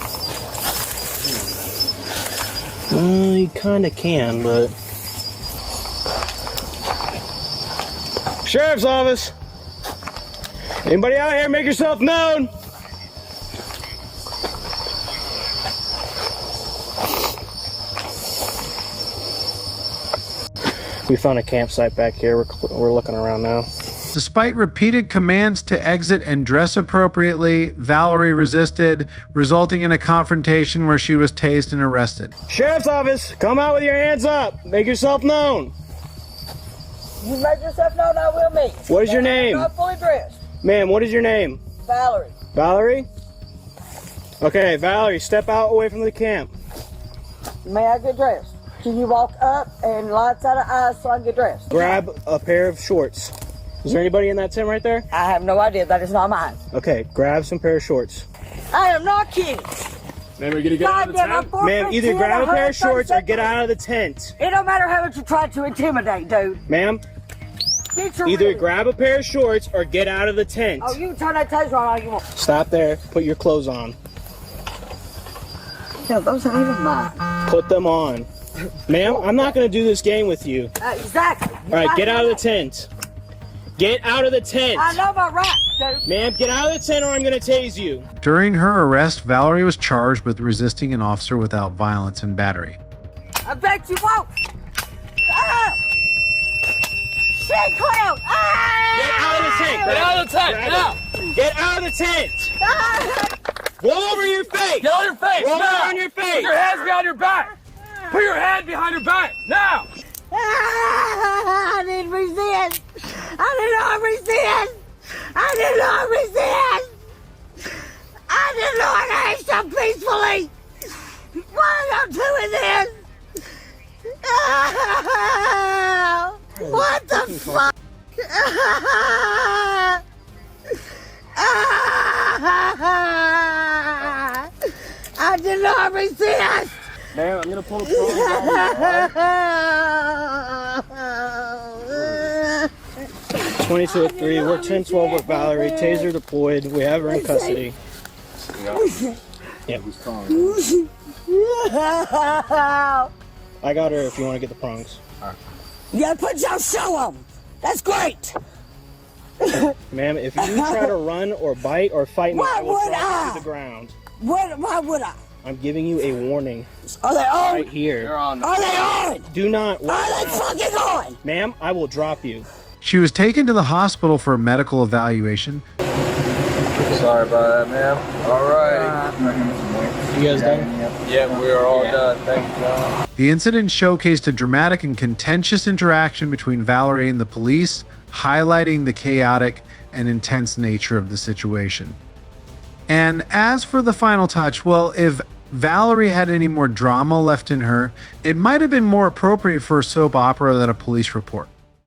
You kinda can, but... Sheriff's office! Anybody out here, make yourself known! We found a campsite back here. We're looking around now. Despite repeated commands to exit and dress appropriately, Valerie resisted, resulting in a confrontation where she was tased and arrested. Sheriff's office, come out with your hands up. Make yourself known. You make yourself known, I will meet. What is your name? I'm not fully dressed. Ma'am, what is your name? Valerie. Valerie? Okay, Valerie, step out away from the camp. May I get dressed? Can you walk up and lights out of eyes so I can get dressed? Grab a pair of shorts. Is there anybody in that tent right there? I have no idea. That is not mine. Okay, grab some pair of shorts. I am not kidding. Ma'am, are you gonna get out of the tent? Ma'am, either grab a pair of shorts or get out of the tent. It don't matter how much you try to intimidate, dude. Ma'am, either grab a pair of shorts or get out of the tent. Oh, you can turn that taser on all you want. Stop there. Put your clothes on. No, those aren't even mine. Put them on. Ma'am, I'm not gonna do this game with you. Exactly. All right, get out of the tent. Get out of the tent. I know my rights, dude. Ma'am, get out of the tent or I'm gonna tase you. During her arrest, Valerie was charged with resisting an officer without violence and battery. I bet you won't. Ah! Shit clown! Ah! Get out of the tent. Get out of the tent. Get out. Get out of the tent. Ah! Roll over your face. Get on your face. Roll now. over on your face. Put your hands behind your back. Put your hand behind your back now. I didn't resist. I did not resist. I did not resist. I did not act so peacefully. Why are you doing this? What the fuck? I did not resist. Ma'am, I'm gonna pull the prongs out. 22-3, we're 10-12 with Valerie. Taser deployed. We have her in custody. Yep. I got her if you want to get the prongs. Yeah, put your show on. That's great. Ma'am, if you try to run or bite or fight me, Why I will would drop you I? to the ground. Why would I? I'm giving you a warning. Are they on? Right here. Are they on? Do not. Are they fucking on? Ma'am, I will drop you. She was taken to the hospital for a medical evaluation. Sorry about that, ma'am. All right. You guys done? Yeah, we are all done. Thank you, John. The incident showcased a dramatic and contentious interaction between Valerie and the police, highlighting the chaotic and intense nature of the situation. And as for the final touch, well, if Valerie had any more drama left in her, it might have been more appropriate for a soap opera than a police report.